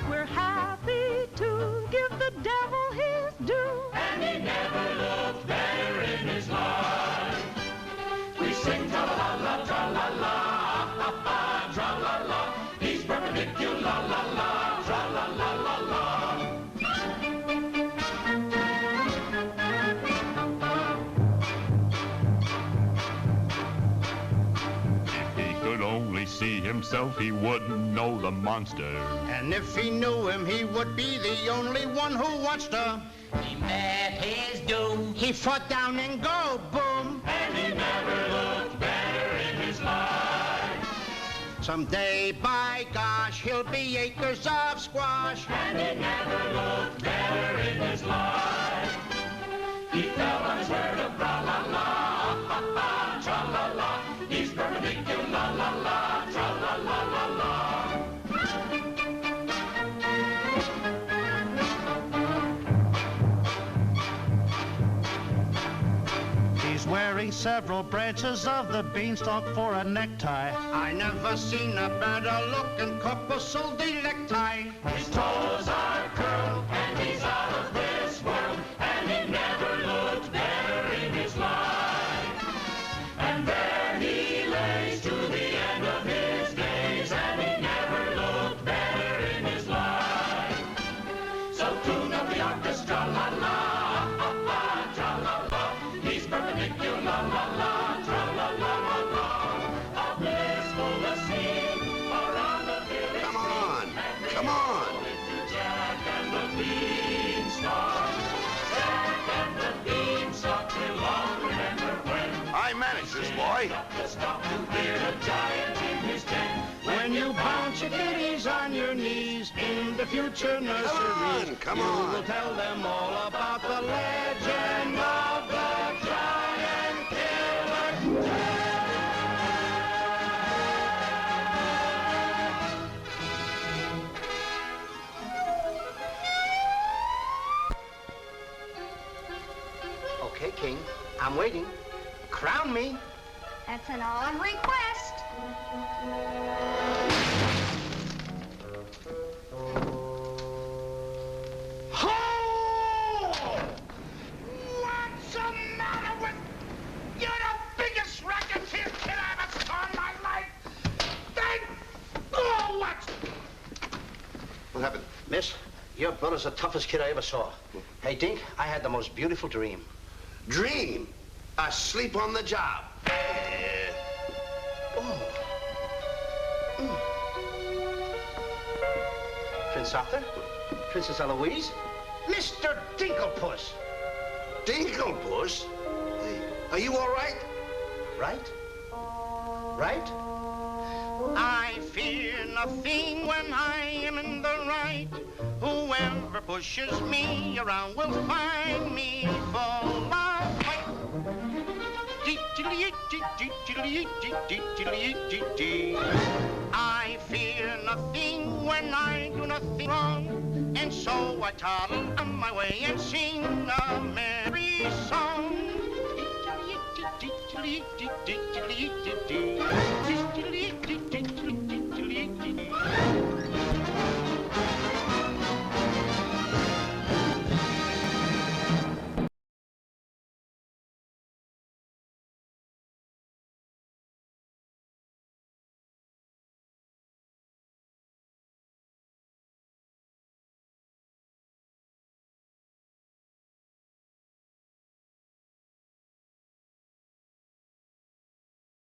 We're happy to give the devil his due, And he never looked better in his life. We sing tra-la-la, tra-la-la, ha-ha, tra-la-la. He's perpendicular, la-la, tra-la-la-la-la. If he could only see himself, he wouldn't know the monster. And if he knew him, he would be the only one who wants to. He met his doom. He fought down and go boom. And he never looked better in his life. Someday, by gosh, he'll be acres of squash. And he never looked better in his life. He fell on his word of tra-la-la, ha-ha, tra-la-la. He's perpendicular, la-la, tra-la-la-la-la. He's wearing several branches of the beanstalk for a necktie. I never seen a better looking couple so delecti. His toes are curled, and he's out of this world, and he never looked better in his life. And there he lays to the end of his days, and he never looked better in his life. So tune up the orchestra, la-la, ha-ha, tra-la-la. He's perpendicular, la-la, tra-la-la-la-la. A blissful asleep around the village. Come on, come on. Jack and the Beanstalk. Jack and the Beanstalk will long remember when I managed this, boy. the stalk to beard a giant in his den. When you bounce your kitties on your knees in the future nurseries, come you on. will tell them all about the legend of the giant killer. Okay, King, I'm waiting. Crown me. That's an odd request. What's the matter with... You're the biggest racketeer kid I ever saw in my life! What? What happened? Miss, your brother's the toughest kid I ever saw. Hey, Dink, I had the most beautiful dream. Dream? Asleep on the job. Prince Arthur? Princess Eloise? Mr. Dinklepuss! Dinklepuss? Hey, are you all right? Right? Right? I fear nothing when I am in the right. Whoever pushes me around will find me full of fight. I fear nothing when I do nothing wrong, and so I toddle on my way and sing a merry song.